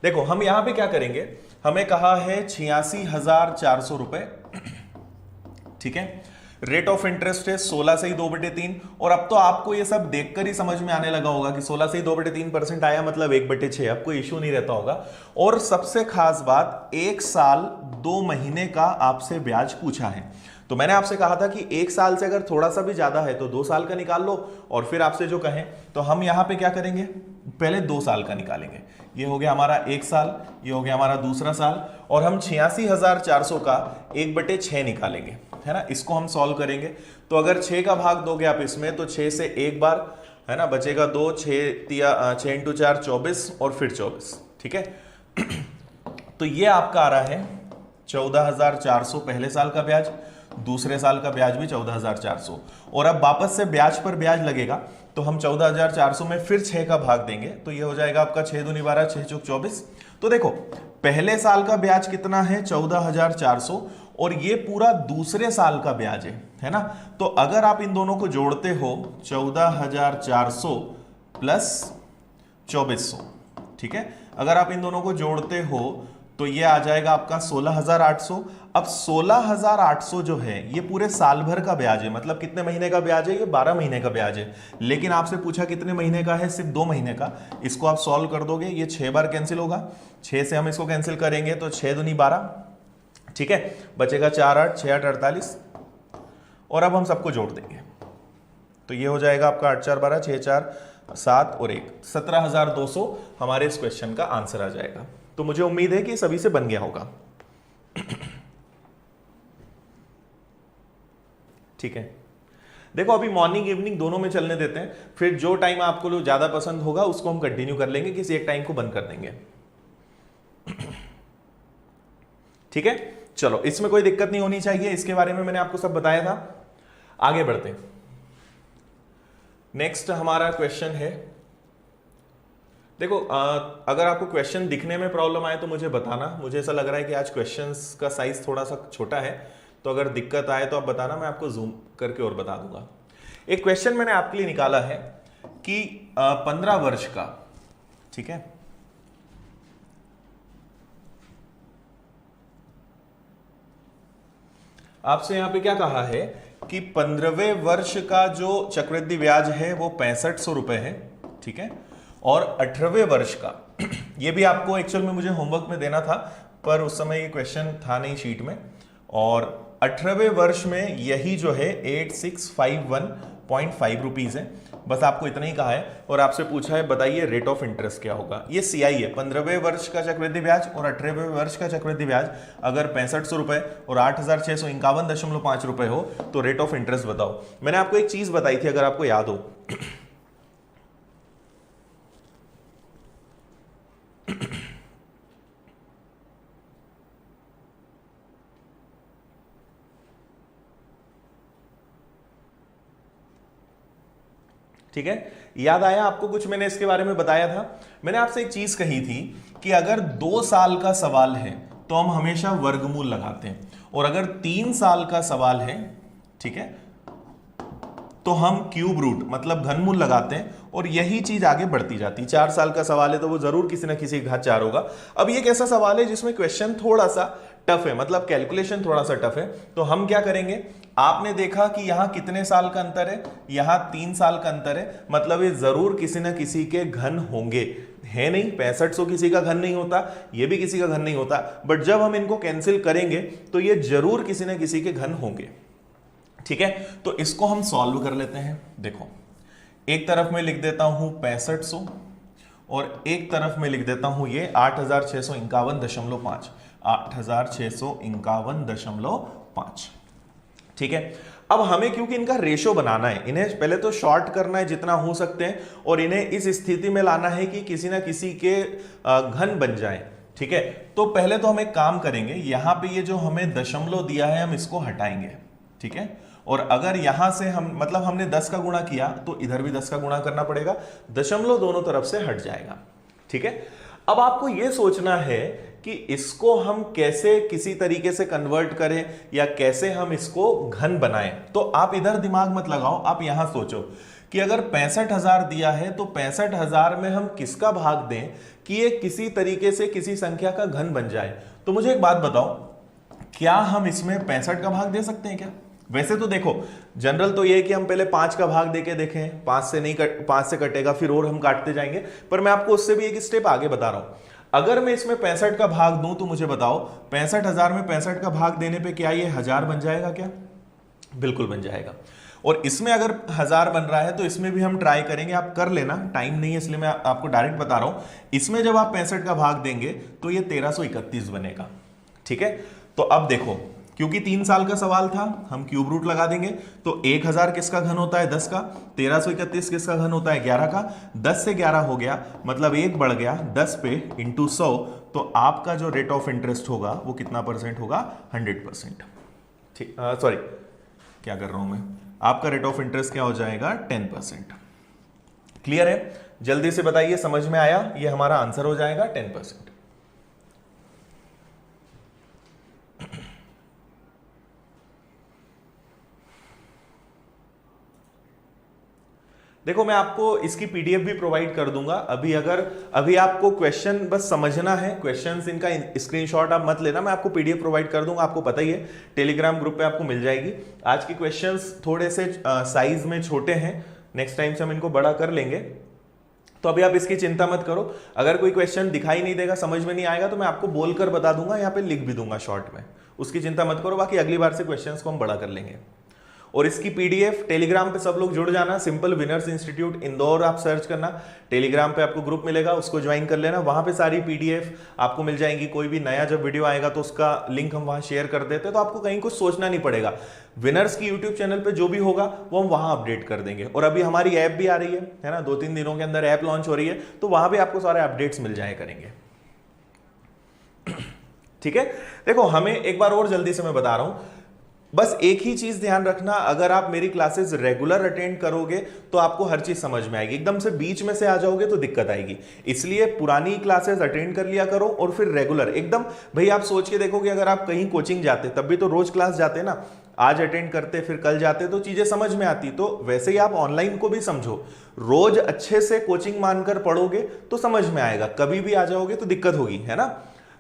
देखो हम यहां पे क्या करेंगे, हमें कहा है 86,400 रुपए, ठीक है। रेट ऑफ इंटरेस्ट है 16 से ही 2/3, और अब तो आपको ये सब देखकर ही समझ में आने लगा होगा कि 16 से ही 2/3% आया मतलब 1/6, अब कोई इश्यू नहीं रहता होगा। और सबसे खास बात, 1 साल 2 महीने का आपसे ब्याज पूछा है। तो मैंने आपसे कहा था कि 1 साल से अगर थोड़ा सा भी ज्यादा है तो 2 साल का निकाल लो, और फिर आपसे जो कहें तो हम यहां पे क्या करेंगे, पहले 2 साल का निकालेंगे। ये हो गया हमारा 1 साल, ये हो गया हमारा दूसरा साल, और हम 86,400 का 1/6 निकालेंगे, है ना। इसको हम सॉल्व करेंगे, तो अगर 6 का भाग दोगे आप इसमें तो 6 से एक बार, है ना, बचेगा 2, 6 × 4 24, और फिर 24, ठीक है। तो ये आपका आ रहा है 14,400 पहले साल का ब्याज, दूसरे साल का ब्याज भी 14,400, और अब वापस से ब्याज पर ब्याज लगेगा, तो हम 14,400 में फिर 6 का भाग देंगे, तो ये हो जाएगा आपका 6 दूनी 12, 6 चौक 24। तो देखो पहले साल का ब्याज कितना है 14,400, और ये पूरा दूसरे साल का ब्याज है ना। तो अगर आप इन दोनों को जोड़ते हो 14,400 प्लस 2400, ठीक है, अगर आप इन दोनों को जोड़ते हो तो ये आ जाएगा आपका 16,800। अब 16,800 जो है ये पूरे साल भर का ब्याज है, मतलब कितने महीने का ब्याज है, ये 12 महीने का ब्याज है, लेकिन आपसे पूछा कितने महीने का है, सिर्फ 2 महीने का। इसको आप सॉल्व कर दोगे, ये 6 बार कैंसिल होगा, 6 से हम इसको कैंसिल करेंगे तो 6 दूनी 12, ठीक है, बचेगा 4 8, 6 8 48, और अब हम सबको जोड़ देंगे तो ये हो जाएगा आपका 8 4 12, 6 4 7 और 1, 17,200 हमारे इस क्वेश्चन का आंसर आ जाएगा। तो मुझे उम्मीद है कि सभी से बन गया होगा, ठीक है। देखो अभी मॉर्निंग इवनिंग दोनों में चलने देते हैं, फिर जो टाइम आपको ज्यादा पसंद होगा उसको हम कंटिन्यू कर लेंगे, किसी एक टाइम को बंद कर देंगे, ठीक है। चलो इसमें कोई दिक्कत नहीं होनी चाहिए, इसके बारे में मैंने आपको सब बताया था। आगे बढ़ते हैं, नेक्स्ट हमारा क्वेश्चन है। देखो अगर आपको क्वेश्चन दिखने में प्रॉब्लम आए तो मुझे बताना, मुझे ऐसा लग रहा है कि आज क्वेश्चंस का साइज थोड़ा सा छोटा है, तो अगर दिक्कत आए तो आप बताना, मैं आपको जूम करके और बता दूंगा। एक क्वेश्चन मैंने आपके लिए निकाला है कि 15 वर्ष का, ठीक है, आपसे यहां पे क्या कहा है कि 15वें वर्ष का जो चक्रवृद्धि ब्याज है वो 6500 रुपए है, ठीक है, और 18वें वर्ष का ये भी आपको एक्चुअल में मुझे होमवर्क में देना था, पर उस समय ये क्वेश्चन था नहीं शीट में, और 18वें वर्ष में यही जो है 8651.5 रुपीज है, बस आपको इतना ही कहा है, और आपसे पूछा है बताइए रेट ऑफ इंटरेस्ट क्या होगा। ये सीआई है, 15वें वर्ष का चक्रवृद्धि ब्याज और 18वें वर्ष का चक्रवृद्धि ब्याज अगर 6500 रुपए और 8,651.5 रुपए हो तो रेट ऑफ इंटरेस्ट बताओ। मैंने आपको एक चीज बताई थी, अगर आपको याद हो, ठीक है, याद आया आपको कुछ मैंने इसके बारे में बताया था। मैंने आपसे एक चीज कही थी कि अगर 2 साल का सवाल है तो हम हमेशा वर्गमूल लगाते हैं, और अगर 3 साल का सवाल है, ठीक है, तो हम क्यूब रूट मतलब घनमूल लगाते हैं, और यही चीज आगे बढ़ती जाती है। 4 साल का सवाल है तो वो जरूर किसी ना किसी घात 4 होगा। अब ये कैसा सवाल है जिसमें क्वेश्चन थोड़ा सा टफ है, मतलब कैलकुलेशन थोड़ा सा टफ है, तो हम क्या करेंगे, आपने देखा कि यहां कितने साल का अंतर है, यहां 3 साल का अंतर है, मतलब ये जरूर किसी ना किसी के घन होंगे, है नहीं, 6500 किसी का घन नहीं होता, ये भी किसी का घन नहीं होता, बट जब हम इनको कैंसिल करेंगे तो ये जरूर किसी ना किसी के घन होंगे, ठीक है। तो इसको हम सॉल्व कर लेते हैं। देखो एक तरफ में लिख देता हूं 6500 और एक तरफ में लिख देता हूं ये 8,651.5, 8,651.5, ठीक है। अब हमें क्योंकि इनका रेशो बनाना है, इन्हें पहले तो शॉर्ट करना है जितना हो सकते हैं, और इन्हें इस स्थिति में लाना है कि किसी ना किसी के घन बन जाए, ठीक है। तो पहले तो हम एक काम करेंगे, यहां पे ये जो हमें दशमलव दिया है हम इसको हटाएंगे, ठीक है, और अगर यहां से हम मतलब हमने 10 का गुणा किया तो इधर भी 10 का गुणा करना पड़ेगा, दशमलव दोनों तरफ से हट जाएगा, ठीक है। अब आपको यह सोचना है कि इसको हम कैसे किसी तरीके से कन्वर्ट करें या कैसे हम इसको घन बनाएं। तो आप इधर दिमाग मत लगाओ, आप यहां सोचो कि अगर 65,000 दिया है तो 65,000 में हम किसका भाग दें कि ये किसी तरीके से किसी संख्या का घन बन जाए। तो मुझे एक बात बताओ, क्या हम इसमें 65 का भाग दे सकते हैं क्या? वैसे तो देखो जनरल तो ये है कि हम पहले 5 का भाग देके देखें, 5 से कटेगा फिर और हम काटते जाएंगे, पर मैं आपको उससे भी एक स्टेप आगे बता रहा हूं। अगर मैं इसमें 65 का भाग दूं तो मुझे बताओ 65,000 में 65 का भाग देने पे क्या ये 1000 बन जाएगा क्या? बिल्कुल बन जाएगा। और इसमें अगर 1000 बन रहा है तो इसमें भी हम ट्राई करेंगे, आप कर लेना, टाइम नहीं है इसलिए मैं आपको डायरेक्ट बता रहा हूं। इसमें जब आप 65 का भाग देंगे तो ये 1331 बनेगा। ठीक है, तो अब देखो क्योंकि 3 साल का सवाल था, हम क्यूब रूट लगा देंगे। तो 1000 किसका घन होता है? 10 का। 1331 किसका घन होता है? 11 का। 10 से 11 हो गया, मतलब 1 बढ़ गया 10 पे इंटू 100। तो आपका जो रेट ऑफ इंटरेस्ट होगा वो कितना परसेंट होगा? 100%। ठीक, सॉरी क्या कर रहा हूं मैं, आपका रेट ऑफ इंटरेस्ट क्या हो जाएगा? 10%। क्लियर है? जल्दी से बताइए, समझ में आया? ये हमारा आंसर हो जाएगा 10%। देखो मैं आपको इसकी पीडीएफ भी प्रोवाइड कर दूंगा। अभी आपको क्वेश्चन बस समझना है, क्वेश्चंस इनका स्क्रीनशॉट आप मत लेना, मैं आपको पीडीएफ प्रोवाइड कर दूंगा। आपको पता ही है टेलीग्राम ग्रुप पे आपको मिल जाएगी। आज की क्वेश्चंस थोड़े से साइज में छोटे हैं, नेक्स्ट टाइम से हम इनको बड़ा कर लेंगे, तो अभी आप इसकी चिंता मत करो। अगर कोई क्वेश्चन दिखाई नहीं देगा, समझ में नहीं आएगा, तो मैं आपको बोलकर बता दूंगा, यहाँ पे लिख भी दूंगा शॉर्ट में, उसकी चिंता मत करो। बाकी अगली बार से क्वेश्चंस को हम बड़ा कर लेंगे। और इसकी पीडीएफ टेलीग्राम पे सब लोग जुड़ जाना, सिंपल विनर्स इंस्टीट्यूट इंदौर आप सर्च करना, टेलीग्राम पे आपको ग्रुप मिलेगा, उसको ज्वाइन कर लेना। वहां पे सारी पीडीएफ आपको मिल जाएंगी। कोई भी नया जब वीडियो आएगा तो उसका लिंक हम वहां शेयर कर देते हैं, तो आपको कहीं कुछ सोचना नहीं पड़ेगा। विनर्स की यूट्यूब चैनल पे जो भी होगा वो हम वहां अपडेट कर देंगे। और अभी हमारी ऐप भी आ रही है ना, 2-3 दिनों के अंदर ऐप लॉन्च हो रही है, तो वहां भी आपको सारे अपडेट्स मिल जाए करेंगे। ठीक है, देखो हमें एक बार और जल्दी से मैं बता रहा हूं, बस एक ही चीज ध्यान रखना, अगर आप मेरी क्लासेस रेगुलर अटेंड करोगे तो आपको हर चीज समझ में आएगी। एकदम से बीच में से आ जाओगे तो दिक्कत आएगी, इसलिए पुरानी क्लासेस अटेंड कर लिया करो और फिर रेगुलर एकदम। भाई आप सोच के देखोगे, अगर आप कहीं कोचिंग जाते तब भी तो रोज क्लास जाते ना, आज अटेंड करते फिर कल जाते तो चीजें समझ में आती। तो वैसे ही आप ऑनलाइन को भी समझो, रोज अच्छे से कोचिंग मानकर पढ़ोगे तो समझ में आएगा, कभी भी आ जाओगे तो दिक्कत होगी, है ना।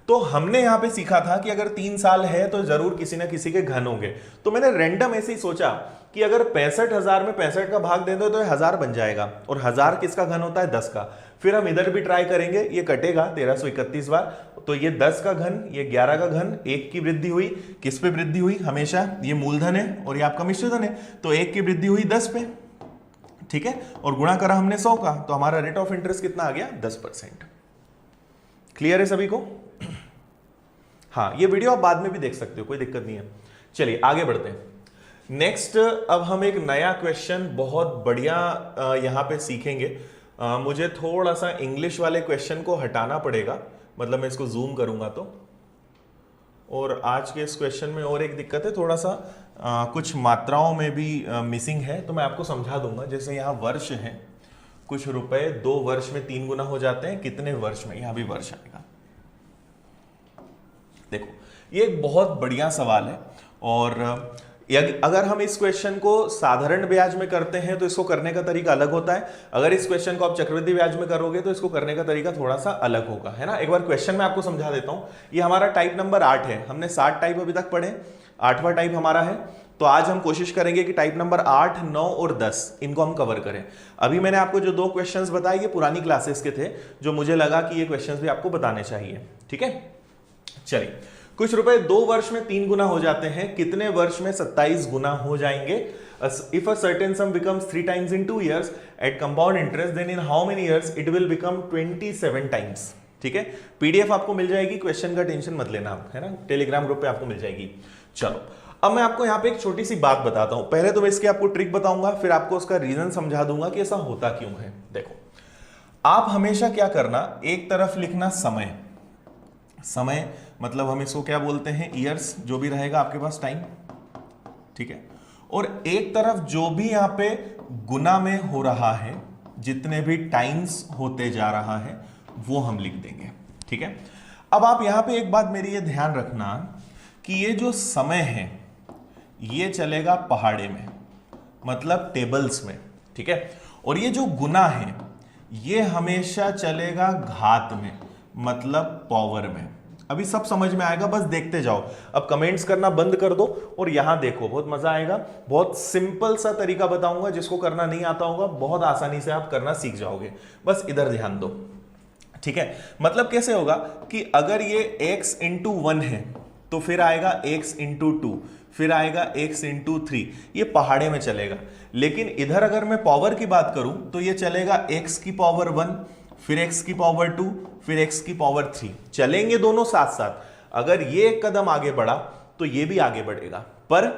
तो हमने यहां पे सीखा था कि अगर 3 साल है तो जरूर किसी ना किसी के घन होंगे। तो मैंने रैंडम ऐसे ही सोचा कि अगर 65,000 में 65 का भाग दे दो तो 1000 बन जाएगा, और 1000 किसका घन होता है? 10 का। फिर हम इधर भी ट्राई करेंगे, ये कटेगा 1331 बार, तो ये 10 का घन, ये 11 का घन, 1 की वृद्धि हुई, किस पे वृद्धि हुई? हमेशा ये मूलधन है और ये आपका मिश्रधन है, तो 1 की वृद्धि हुई 10 पे। ठीक है, और गुणा करा हमने 100 का, तो हमारा रेट ऑफ इंटरेस्ट कितना आ गया? 10%। क्लियर है सभी को? हाँ, ये वीडियो आप बाद में भी देख सकते हो, कोई दिक्कत नहीं है। चलिए आगे बढ़ते हैं। नेक्स्ट अब हम एक नया क्वेश्चन बहुत बढ़िया यहां पे सीखेंगे। मुझे थोड़ा सा इंग्लिश वाले क्वेश्चन को हटाना पड़ेगा, मतलब मैं इसको जूम करूंगा तो। और आज के इस क्वेश्चन में और एक दिक्कत है, थोड़ा सा कुछ मात्राओं में भी मिसिंग है, तो मैं आपको समझा दूंगा। जैसे यहाँ वर्ष है, कुछ रुपए 2 वर्ष में 3 गुना हो जाते हैं, कितने वर्ष में? यहां भी वर्ष आएगा। देखो ये एक बहुत बढ़िया सवाल है, और अगर हम इस क्वेश्चन को साधारण ब्याज में करते हैं तो इसको करने का तरीका अलग होता है। अगर इस क्वेश्चन को आप चक्रवृद्धि ब्याज में करोगे तो इसको करने का तरीका थोड़ा सा अलग होगा, है ना। एक बार क्वेश्चन में आपको समझा देता हूं। ये हमारा टाइप नंबर 8 है, हमने 7 टाइप अभी तक पढ़े, 8वां टाइप हमारा है। तो आज हम कोशिश करेंगे कि टाइप नंबर 8, 9 और 10 इनको हम कवर करें। अभी मैंने आपको जो 2 क्वेश्चंस बताए ये पुरानी क्लासेस के थे, जो मुझे लगा कि ये क्वेश्चंस भी आपको बताने चाहिए। ठीक है, चलिए। कुछ रुपए 2 वर्ष में 3 गुना हो जाते हैं, कितने वर्ष में 27 गुना हो जाएंगे? If a certain sum becomes 3 times in 2 years at compound interest, then in how many years it will become 27 times. ठीक है, पीडीएफ आपको मिल जाएगी, क्वेश्चन का टेंशन मत लेना आप, है ना, टेलीग्राम ग्रुप पे आपको मिल जाएगी। चलो अब मैं आपको यहाँ पे एक छोटी सी बात बताता हूं। पहले तो मैं इसकी आपको ट्रिक बताऊंगा, फिर आपको उसका रीजन समझा दूंगा कि ऐसा होता क्यों है। देखो आप हमेशा क्या करना, एक तरफ लिखना समय, समय मतलब हम इसको क्या बोलते हैं? ईयर्स, जो भी रहेगा आपके पास टाइम। ठीक है, और एक तरफ जो भी यहां पे गुना में हो रहा है, जितने भी टाइम्स होते जा रहा है वो हम लिख देंगे। ठीक है, अब आप यहां पे एक बात मेरी ये ध्यान रखना कि ये जो समय है ये चलेगा पहाड़े में, मतलब टेबल्स में। ठीक है। और ये जो गुना है ये हमेशा चलेगा घात में, मतलब पावर में। अभी सब समझ में आएगा, बस देखते जाओ। अब कमेंट्स करना बंद कर दो और यहां देखो, बहुत मजा आएगा। बहुत सिंपल सा तरीका बताऊंगा, जिसको करना नहीं आता होगा बहुत आसानी से आप करना सीख जाओगे। बस इधर ध्यान दो, ठीक है। मतलब कैसे होगा कि अगर ये x इंटू 1 है तो फिर आएगा x इंटू 2, फिर आएगा x इंटू 3, ये पहाड़े में चलेगा। लेकिन इधर अगर मैं पावर की बात करूं तो ये चलेगा x की पावर 1, फिर x की पावर 2, फिर x की पावर 3, चलेंगे दोनों साथ साथ। अगर ये एक कदम आगे बढ़ा तो ये भी आगे बढ़ेगा, पर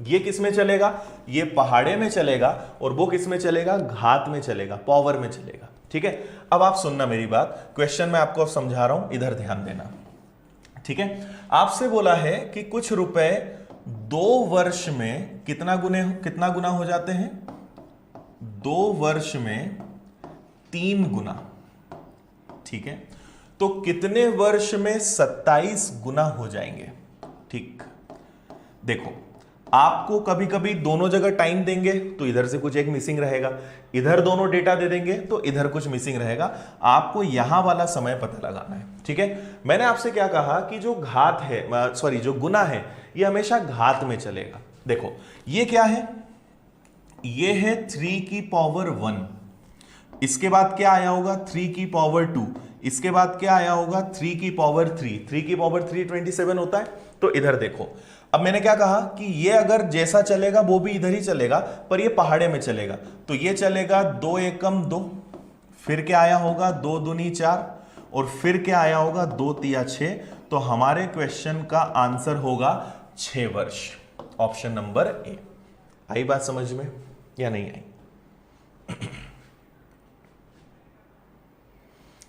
ये किस में चलेगा, ये पहाड़े में चलेगा, और वो किस में चलेगा, घात में चलेगा, पावर में चलेगा, ठीक है। अब आप सुनना मेरी बात, क्वेश्चन मैं आपको समझा रहा हूं, इधर ध्यान देना, ठीक है। आपसे बोला है कि कुछ रुपए 2 वर्ष में कितना गुना हो जाते हैं, 2 वर्ष में 3 गुना, ठीक है। तो कितने वर्ष में 27 गुना हो जाएंगे, ठीक। देखो, आपको कभी कभी दोनों जगह टाइम देंगे तो इधर से कुछ एक मिसिंग रहेगा, इधर दोनों डेटा दे देंगे तो इधर कुछ मिसिंग रहेगा। आपको यहां वाला समय पता लगाना है, ठीक है। मैंने आपसे क्या कहा कि जो घात है, सॉरी जो गुना है, ये हमेशा घात में चलेगा। देखो ये क्या है, ये है 3 की पावर 1, इसके बाद क्या आया होगा 3 की पावर 2, इसके बाद क्या आया होगा 3 की पावर 3, 3 की पावर 3 27 होता है। तो इधर देखो, अब मैंने क्या कहा कि ये अगर जैसा चलेगा वो भी इधर ही चलेगा, पर ये पहाड़े में चलेगा। तो ये चलेगा 2 एकम 2, फिर क्या आया होगा 2 दूनी 4, और फिर क्या आया होगा 2 तिया 6। तो हमारे क्वेश्चन का आंसर होगा 6 वर्ष, ऑप्शन नंबर ए। आई बात समझ में या नहीं आई?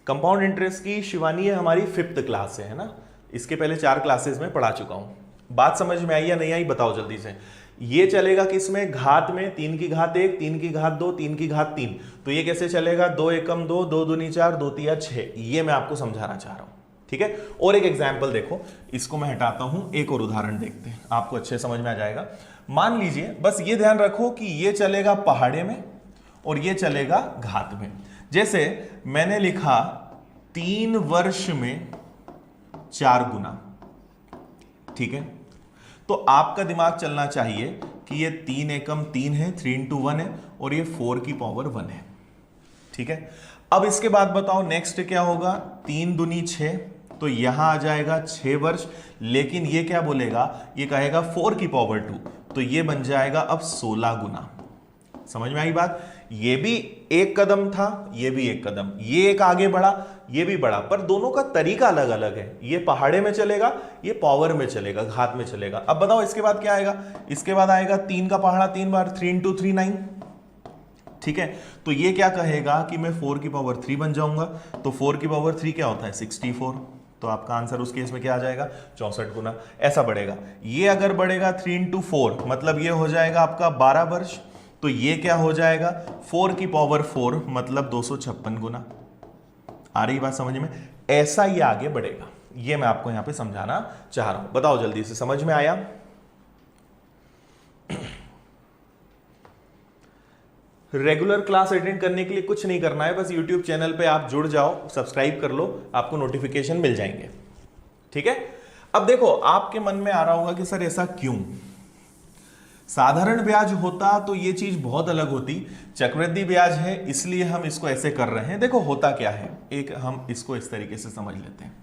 कंपाउंड इंटरेस्ट की शिवानी है हमारी 5th क्लास है ना, इसके पहले 4 क्लासेस में पढ़ा चुका हूं। बात समझ में आई या नहीं आई बताओ जल्दी से। ये चलेगा किसमें, घात में, 3 की घात 1, 3 की घात 2, 3 की घात 3। तो ये कैसे चलेगा, 2 एकम 2, 2 दूनी 4, 2 तिया 6। ये मैं आपको समझाना चाह रहा हूं, ठीक है। और एक एग्जाम्पल देखो, इसको मैं हटाता हूं, एक और उदाहरण देखते हैं, आपको अच्छे समझ में आ जाएगा। मान लीजिए, बस ये ध्यान रखो कि ये चलेगा पहाड़े में और ये चलेगा घात में। जैसे मैंने लिखा 3 वर्ष में 4 गुना, ठीक है। तो आपका दिमाग चलना चाहिए कि ये 3 एकम 3 है, 3 इंटू 1 है, और ये 4 की पावर 1 है, ठीक है। अब इसके बाद बताओ नेक्स्ट क्या होगा, 3 दूनी 6, तो यहां आ जाएगा 6 वर्ष। लेकिन ये क्या बोलेगा, ये कहेगा 4 की पावर 2, तो ये बन जाएगा अब 16 गुना। समझ में आई बात? ये भी एक कदम था, ये भी एक कदम, ये एक आगे बढ़ा, ये भी बढ़ा, पर दोनों का तरीका अलग अलग है। ये पहाड़े में चलेगा, ये पावर में चलेगा, घात में चलेगा। अब बताओ इसके बाद क्या आएगा, इसके बाद आएगा 3 का पहाड़ा 3 बार, 3 इंटू 3 9, ठीक है। तो ये क्या कहेगा कि मैं 4 की पावर 3 बन जाऊंगा। तो 4 की पावर 3 क्या होता है, 64। तो आपका आंसर उस केस में क्या आ जाएगा, 64 गुना। ऐसा बढ़ेगा, ये अगर बढ़ेगा 3 इंटू 4, मतलब ये हो जाएगा आपका 12 वर्ष। तो ये क्या हो जाएगा, 4 की पावर 4, मतलब 256 गुना। आ रही बात समझ में? ऐसा ये आगे बढ़ेगा, ये मैं आपको यहां पे समझाना चाह रहा हूं। बताओ जल्दी से, समझ में आया? रेगुलर क्लास अटेंड करने के लिए कुछ नहीं करना है, बस YouTube चैनल पे आप जुड़ जाओ, सब्सक्राइब कर लो, आपको नोटिफिकेशन मिल जाएंगे, ठीक है। अब देखो, आपके मन में आ रहा होगा कि सर ऐसा क्यों, साधारण ब्याज होता तो ये चीज बहुत अलग होती, चक्रवृद्धि ब्याज है इसलिए हम इसको ऐसे कर रहे हैं। देखो होता क्या है, एक हम इसको इस तरीके से समझ लेते हैं।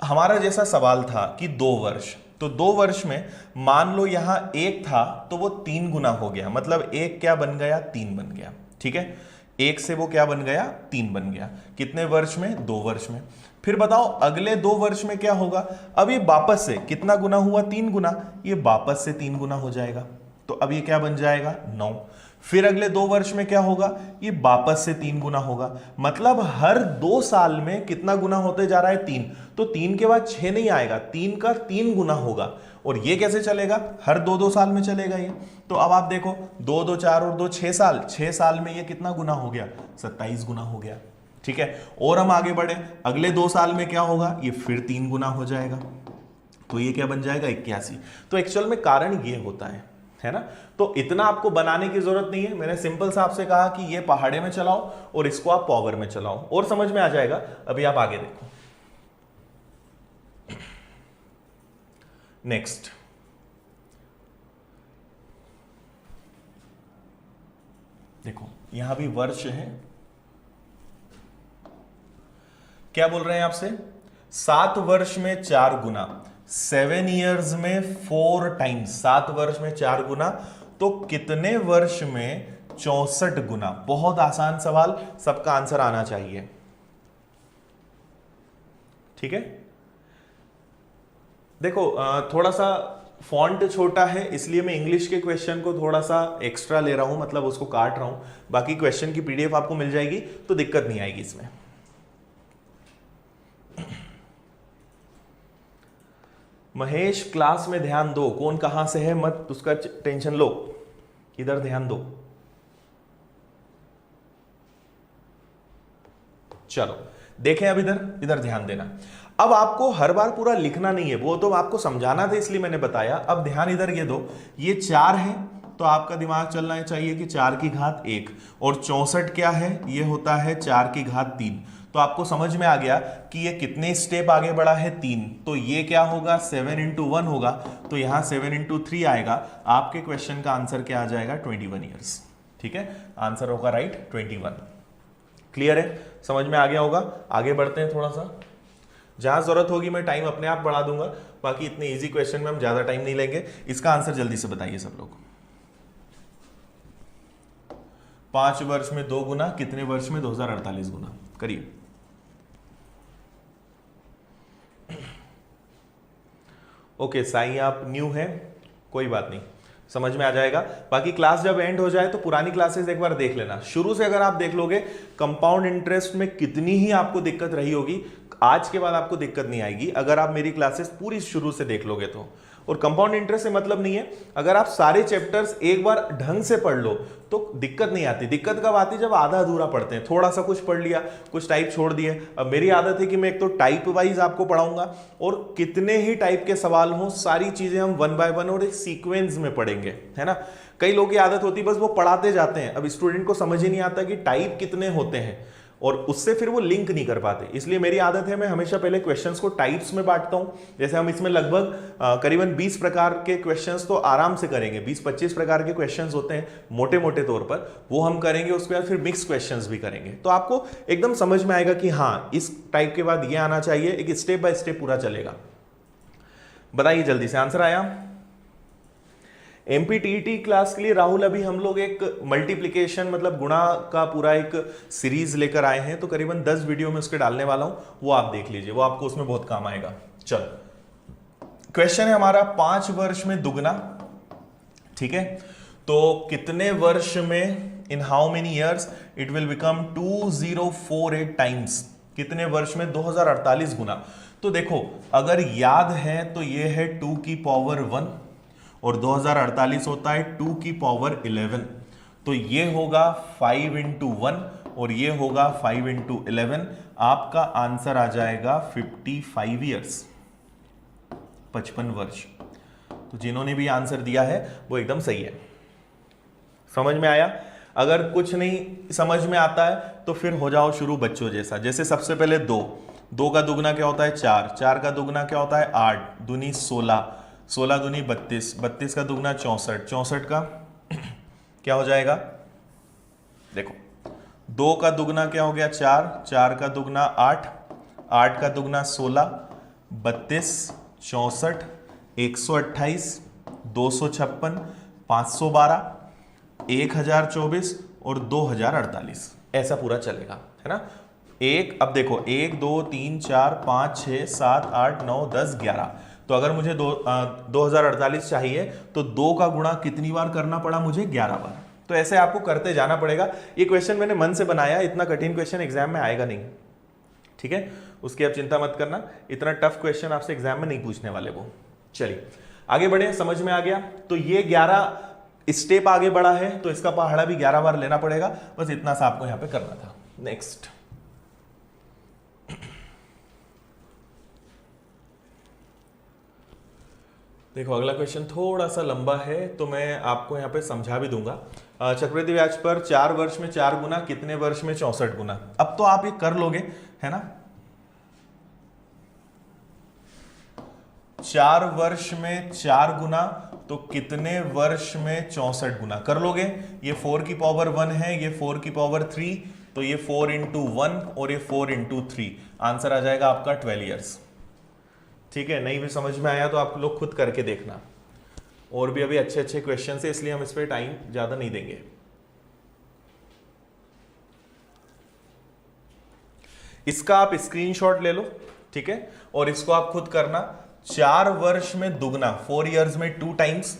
हमारा जैसा सवाल था कि 2 वर्ष, तो 2 वर्ष में मान लो यहां 1 था तो वो 3 गुना हो गया, मतलब 1 क्या बन गया, 3 बन गया, ठीक है। 1 से वो क्या बन गया, 3 बन गया। कितने वर्ष में, 2 वर्ष में। फिर बताओ अगले 2 वर्ष में क्या होगा, अब ये वापस से कितना गुना हुआ, 3 गुना, ये वापस से 3 गुना हो जाएगा। तो अब ये क्या बन जाएगा, 9। फिर अगले 2 वर्ष में क्या होगा, ये वापस से 3 गुना होगा। मतलब हर 2 साल में कितना गुना होते जा रहा है, 3। तो 3 के बाद 6 नहीं आएगा, 3 का 3 गुना होगा। और ये कैसे चलेगा, हर 2-2 साल में चलेगा ये। तो अब आप देखो 2 2 4 और 2 6 साल, 6 साल में ये कितना गुना हो गया, 27 गुना हो गया, ठीक है। और हम आगे बढ़े, अगले 2 साल में क्या होगा, ये फिर 3 गुना हो जाएगा। तो ये क्या बन जाएगा, 81। तो एक्चुअल में कारण ये होता है, है ना। तो इतना आपको बनाने की जरूरत नहीं है, मैंने सिंपल सा आपसे कहा कि ये पहाड़े में चलाओ और इसको आप पावर में चलाओ और समझ में आ जाएगा। अभी आप आगे देखो। नेक्स्ट, देखो यहां भी वर्ष है, क्या बोल रहे हैं आपसे, 7 वर्ष में 4 गुना, 7 ईयर्स में 4 टाइम्स, 7 वर्ष में 4 गुना, तो कितने वर्ष में 64 गुना। बहुत आसान सवाल, सबका आंसर आना चाहिए, ठीक है। देखो थोड़ा सा फॉन्ट छोटा है इसलिए मैं इंग्लिश के क्वेश्चन को थोड़ा सा एक्स्ट्रा ले रहा हूं, मतलब उसको काट रहा हूं, बाकी क्वेश्चन की पीडीएफ आपको मिल जाएगी तो दिक्कत नहीं आएगी इसमें। महेश क्लास में ध्यान दो, कौन कहां से है मत उसका टेंशन लो, इधर ध्यान दो। चलो देखें, अब इधर इधर ध्यान देना। अब आपको हर बार पूरा लिखना नहीं है, वो तो आपको समझाना था इसलिए मैंने बताया। अब ध्यान इधर ये दो, ये 4 है तो आपका दिमाग चलना चाहिए कि 4 की घात 1, और 64 क्या है, ये होता है 4 की घात 3। तो आपको समझ में आ गया कि ये कितने स्टेप आगे बढ़ा है, 3। तो ये क्या होगा, 7 × 1 होगा, तो यहां 7 × 3 आएगा। आपके क्वेश्चन का आंसर क्या आ जाएगा, 21 ईयर्स, ठीक है। आंसर होगा राइट 21। क्लियर है, समझ में आ गया होगा। आगे बढ़ते हैं थोड़ा सा, जहां जरूरत होगी मैं टाइम अपने आप बढ़ा दूंगा, बाकी इतने इजी क्वेश्चन में हम ज्यादा टाइम नहीं लेंगे। इसका आंसर जल्दी से बताइए सब लोग। 5 वर्ष में 2 गुना, कितने वर्ष में 2048 गुना, करिए। ओके साईं आप न्यू हैं, कोई बात नहीं, समझ में आ जाएगा। बाकी क्लास जब एंड हो जाए तो पुरानी क्लासेस एक बार देख लेना। शुरू से अगर आप देख लोगे, कंपाउंड इंटरेस्ट में कितनी ही आपको दिक्कत रही होगी, आज के बाद आपको दिक्कत नहीं आएगी अगर आप मेरी क्लासेस पूरी शुरू से देख लोगे तो। और कंपाउंड इंटरेस्ट से मतलब नहीं है, अगर आप सारे चैप्टर्स एक बार ढंग से पढ़ लो तो दिक्कत नहीं आती। दिक्कत कब आती है, जब आधा अधूरा पढ़ते हैं, थोड़ा सा कुछ पढ़ लिया, कुछ टाइप छोड़ दिए। अब मेरी आदत है कि मैं एक तो टाइप वाइज आपको पढ़ाऊंगा, और कितने ही टाइप के सवाल हो सारी चीजें हम 1 बाय 1 और एक सीक्वेंस में पढ़ेंगे, है ना। कई लोगों की आदत होती है बस वो पढ़ाते जाते हैं, अब स्टूडेंट को समझ ही नहीं आता कि टाइप कितने होते हैं, और उससे फिर वो लिंक नहीं कर पाते। इसलिए मेरी आदत है, मैं हमेशा पहले क्वेश्चंस को टाइप्स में बांटता हूं। जैसे हम इसमें लगभग करीबन 20 प्रकार के क्वेश्चंस तो आराम से करेंगे, 20-25 प्रकार के क्वेश्चंस होते हैं मोटे मोटे तौर पर, वो हम करेंगे। उसके बाद फिर मिक्स क्वेश्चंस भी करेंगे, तो आपको एकदम समझ में आएगा कि हाँ इस टाइप के बाद ये आना चाहिए। एक स्टेप बाय स्टेप पूरा चलेगा। बताइए जल्दी से, आंसर आया। एमपीटीईटी क्लास के लिए राहुल अभी हम लोग एक मल्टीप्लिकेशन मतलब गुणा का पूरा एक सीरीज लेकर आए हैं, तो करीबन 10 वीडियो में उसके डालने वाला हूं, वो आप देख लीजिए, वो आपको उसमें बहुत काम आएगा। चलो क्वेश्चन है हमारा, 5 वर्ष में दुगना, ठीक है, तो कितने वर्ष में, इन how many years it will become 2048 times, कितने वर्ष में 2048 गुना। तो देखो अगर याद है तो ये है 2 की पावर 1, और 2048 होता है 2 की पावर 11, तो ये होगा 5 × 1 और ये होगा 5 × 11। आपका आंसर आ जाएगा 55 ईयर्स, 55 वर्ष। तो जिन्होंने भी आंसर दिया है वो एकदम सही है। समझ में आया। अगर कुछ नहीं समझ में आता है तो फिर हो जाओ शुरू बच्चों जैसा। जैसे सबसे पहले 2 का दुगना क्या होता है 4, 4 का दुगना क्या होता है 8, दूनी 16, 16 दूनी 32, 32 का दुगना 64, 64 का क्या हो जाएगा, देखो 2 का दुगना क्या हो गया 4, 4 का दुगना 8, 8 का दुगना 16, 32, 64, 128, 256, 512, 1024 और 2048, ऐसा पूरा चलेगा, है ना। अब देखो 1 2 3 4 5 6 7 8 9 10 11, तो अगर मुझे 2048 चाहिए तो 2 का गुणा कितनी बार करना पड़ा मुझे, 11 बार। तो ऐसे आपको करते जाना पड़ेगा। ये क्वेश्चन मैंने मन से बनाया, इतना कठिन क्वेश्चन एग्जाम में आएगा नहीं, ठीक है, उसकी आप चिंता मत करना। इतना टफ क्वेश्चन आपसे एग्जाम में नहीं पूछने वाले वो। चलिए आगे बढ़े, समझ में आ गया। तो ये 11 स्टेप आगे बढ़ा है तो इसका पहाड़ा भी 11 बार लेना पड़ेगा, बस इतना सा आपको यहां पे करना था। नेक्स्ट, देखो अगला क्वेश्चन थोड़ा सा लंबा है तो मैं आपको यहाँ पे समझा भी दूंगा। चक्रवृद्धि ब्याज पर 4 वर्ष में 4 गुना, कितने वर्ष में 64 गुना। अब तो आप ये कर लोगे, है ना। 4 वर्ष में 4 गुना तो कितने वर्ष में 64 गुना कर लोगे। ये 4 की पावर 1 है, ये 4 की पावर 3, तो ये 4 इंटू 1 और ये 4 इंटू 3, आंसर आ जाएगा आपका 12 ईयर्स। ठीक है, नहीं भी समझ में आया तो आप लोग खुद करके देखना। और भी अभी अच्छे अच्छे क्वेश्चन है, इसलिए हम इस पर टाइम ज्यादा नहीं देंगे। इसका आप स्क्रीनशॉट ले लो, ठीक है, और इसको आप खुद करना। 4 वर्ष में दुगना, 4 इयर्स में 2 टाइम्स,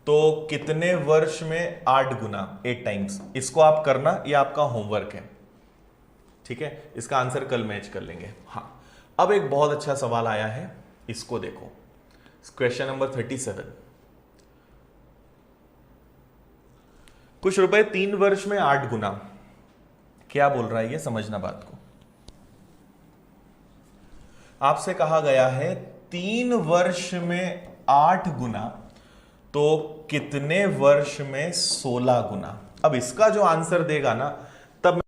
तो कितने वर्ष में 8 गुना, 8 टाइम्स। इसको आप करना, ये आपका होमवर्क है, ठीक है। इसका आंसर कल मैच कर लेंगे। हाँ, अब एक बहुत अच्छा सवाल आया है, इसको देखो। Question number 37। कुछ रुपए 3 वर्ष में 8 गुना, क्या बोल रहा है ये, समझना बात को। आपसे कहा गया है 3 वर्ष में 8 गुना तो कितने वर्ष में 16 गुना। अब इसका जो आंसर देगा ना, तब मैं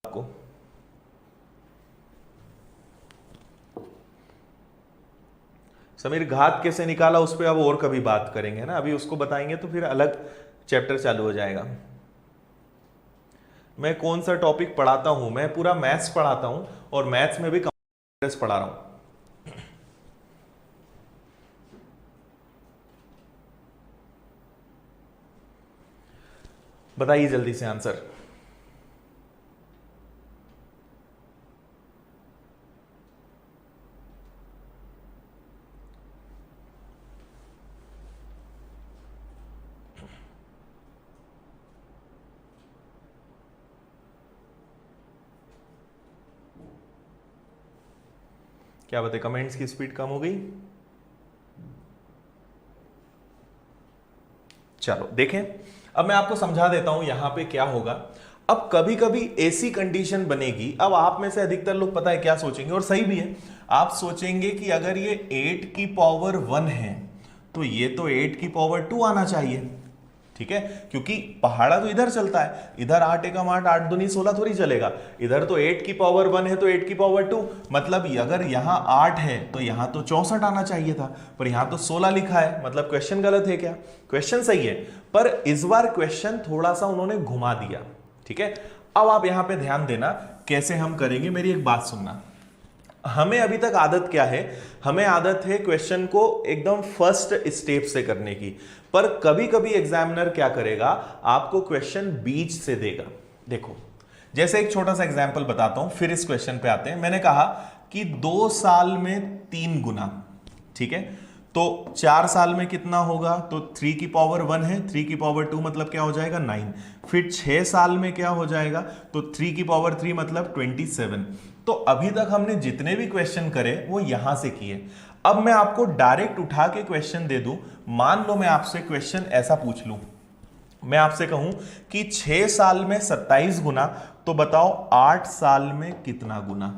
आपको समीर घात कैसे निकाला उस पर अब और कभी बात करेंगे ना, अभी उसको बताएंगे तो फिर अलग चैप्टर चालू हो जाएगा। मैं कौन सा टॉपिक पढ़ाता हूं, मैं पूरा मैथ्स पढ़ाता हूं और मैथ्स में भी कंप्यूटर्स पढ़ा रहा हूं। बताइए जल्दी से आंसर। क्या बताए, कमेंट्स की स्पीड कम हो गई। चलो देखें, अब मैं आपको समझा देता हूं यहां पे क्या होगा। अब कभी कभी ऐसी कंडीशन बनेगी, अब आप में से अधिकतर लोग पता है क्या सोचेंगे, और सही भी है, आप सोचेंगे कि अगर ये 8 की पावर 1 है तो ये तो 8 की पावर 2 आना चाहिए, ठीक है, क्योंकि पहाड़ा तो इधर चलता है, इधर 8 एकम 8, 8 दूनी 16 थोड़ी चलेगा। इधर तो 8 की पावर 1 है तो 8 की पावर 2, मतलब अगर यहां 8 है तो यहां तो 64 आना चाहिए था, पर यहां तो 16 लिखा है, मतलब क्वेश्चन गलत है क्या। क्वेश्चन सही है, पर इस बार क्वेश्चन थोड़ा सा उन्होंने घुमा दिया, ठीक है। अब आप यहां पे ध्यान देना कैसे हम करेंगे, मेरी एक बात सुनना। हमें अभी तक आदत क्या है, हमें आदत है क्वेश्चन को एकदम फर्स्ट स्टेप से करने की, पर कभी कभी एग्जामिनर क्या करेगा, आपको क्वेश्चन बीच से देगा। देखो, जैसे एक छोटा सा एग्जांपल बताता हूं, फिर इस क्वेश्चन पे आते हैं। मैंने कहा कि 2 साल में 3 गुना, ठीक है, तो 4 साल में कितना होगा, तो 3 की पावर 1 है, 3 की पावर 2 मतलब क्या हो जाएगा 9। फिर 6 साल में क्या हो जाएगा, तो 3 की पावर 3 मतलब 27। तो अभी तक हमने जितने भी क्वेश्चन करे वो यहां से किए। अब मैं आपको डायरेक्ट उठा के क्वेश्चन दे दूं, मान लो मैं आपसे क्वेश्चन ऐसा पूछ लूं, मैं आपसे कहूं कि 6 साल में 27 गुना, तो बताओ 8 साल में कितना गुना।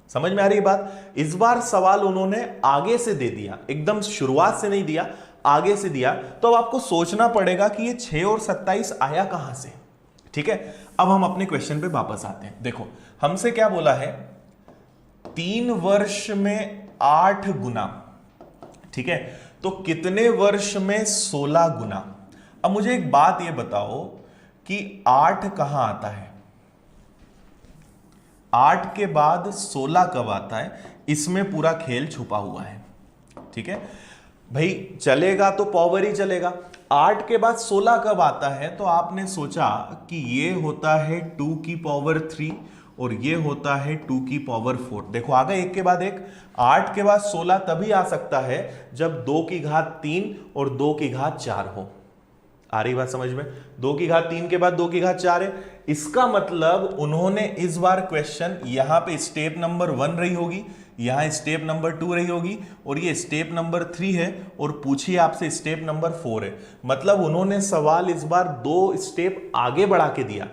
समझ में आ रही है बात। इस बार सवाल उन्होंने आगे से दे दिया, एकदम शुरुआत से नहीं दिया, आगे से दिया, तो अब आपको सोचना पड़ेगा कि ये 6 और 27 आया कहां से, ठीक है। अब हम अपने क्वेश्चन पे वापस आते हैं। देखो, हमसे क्या बोला है, 3 वर्ष में 8 गुना, ठीक है, तो कितने वर्ष में 16 गुना। अब मुझे एक बात ये बताओ कि 8 कहां आता है, 8 के बाद 16 कब आता है, इसमें पूरा खेल छुपा हुआ है, ठीक है भाई। चलेगा तो पावर ही चलेगा। 8 के बाद 16 कब आता है, तो आपने सोचा कि ये होता है 2 की पावर 3 और ये होता है 2 की पावर 4। देखो आ गए एक के बाद एक। 8 के बाद 16 तभी आ सकता है जब 2 की घात 3 और 2 की घात 4 हो। आ रही बात समझ में। 2 की घात 3 के बाद 2 की घात 4 है, इसका मतलब उन्होंने इस बार क्वेश्चन यहां पे स्टेप नंबर 1 रही होगी, यहां स्टेप नंबर 2 रही होगी और ये स्टेप नंबर 3 है, और पूछिए आपसे स्टेप नंबर 4 है। मतलब उन्होंने सवाल इस बार 2 स्टेप आगे बढ़ा के दिया।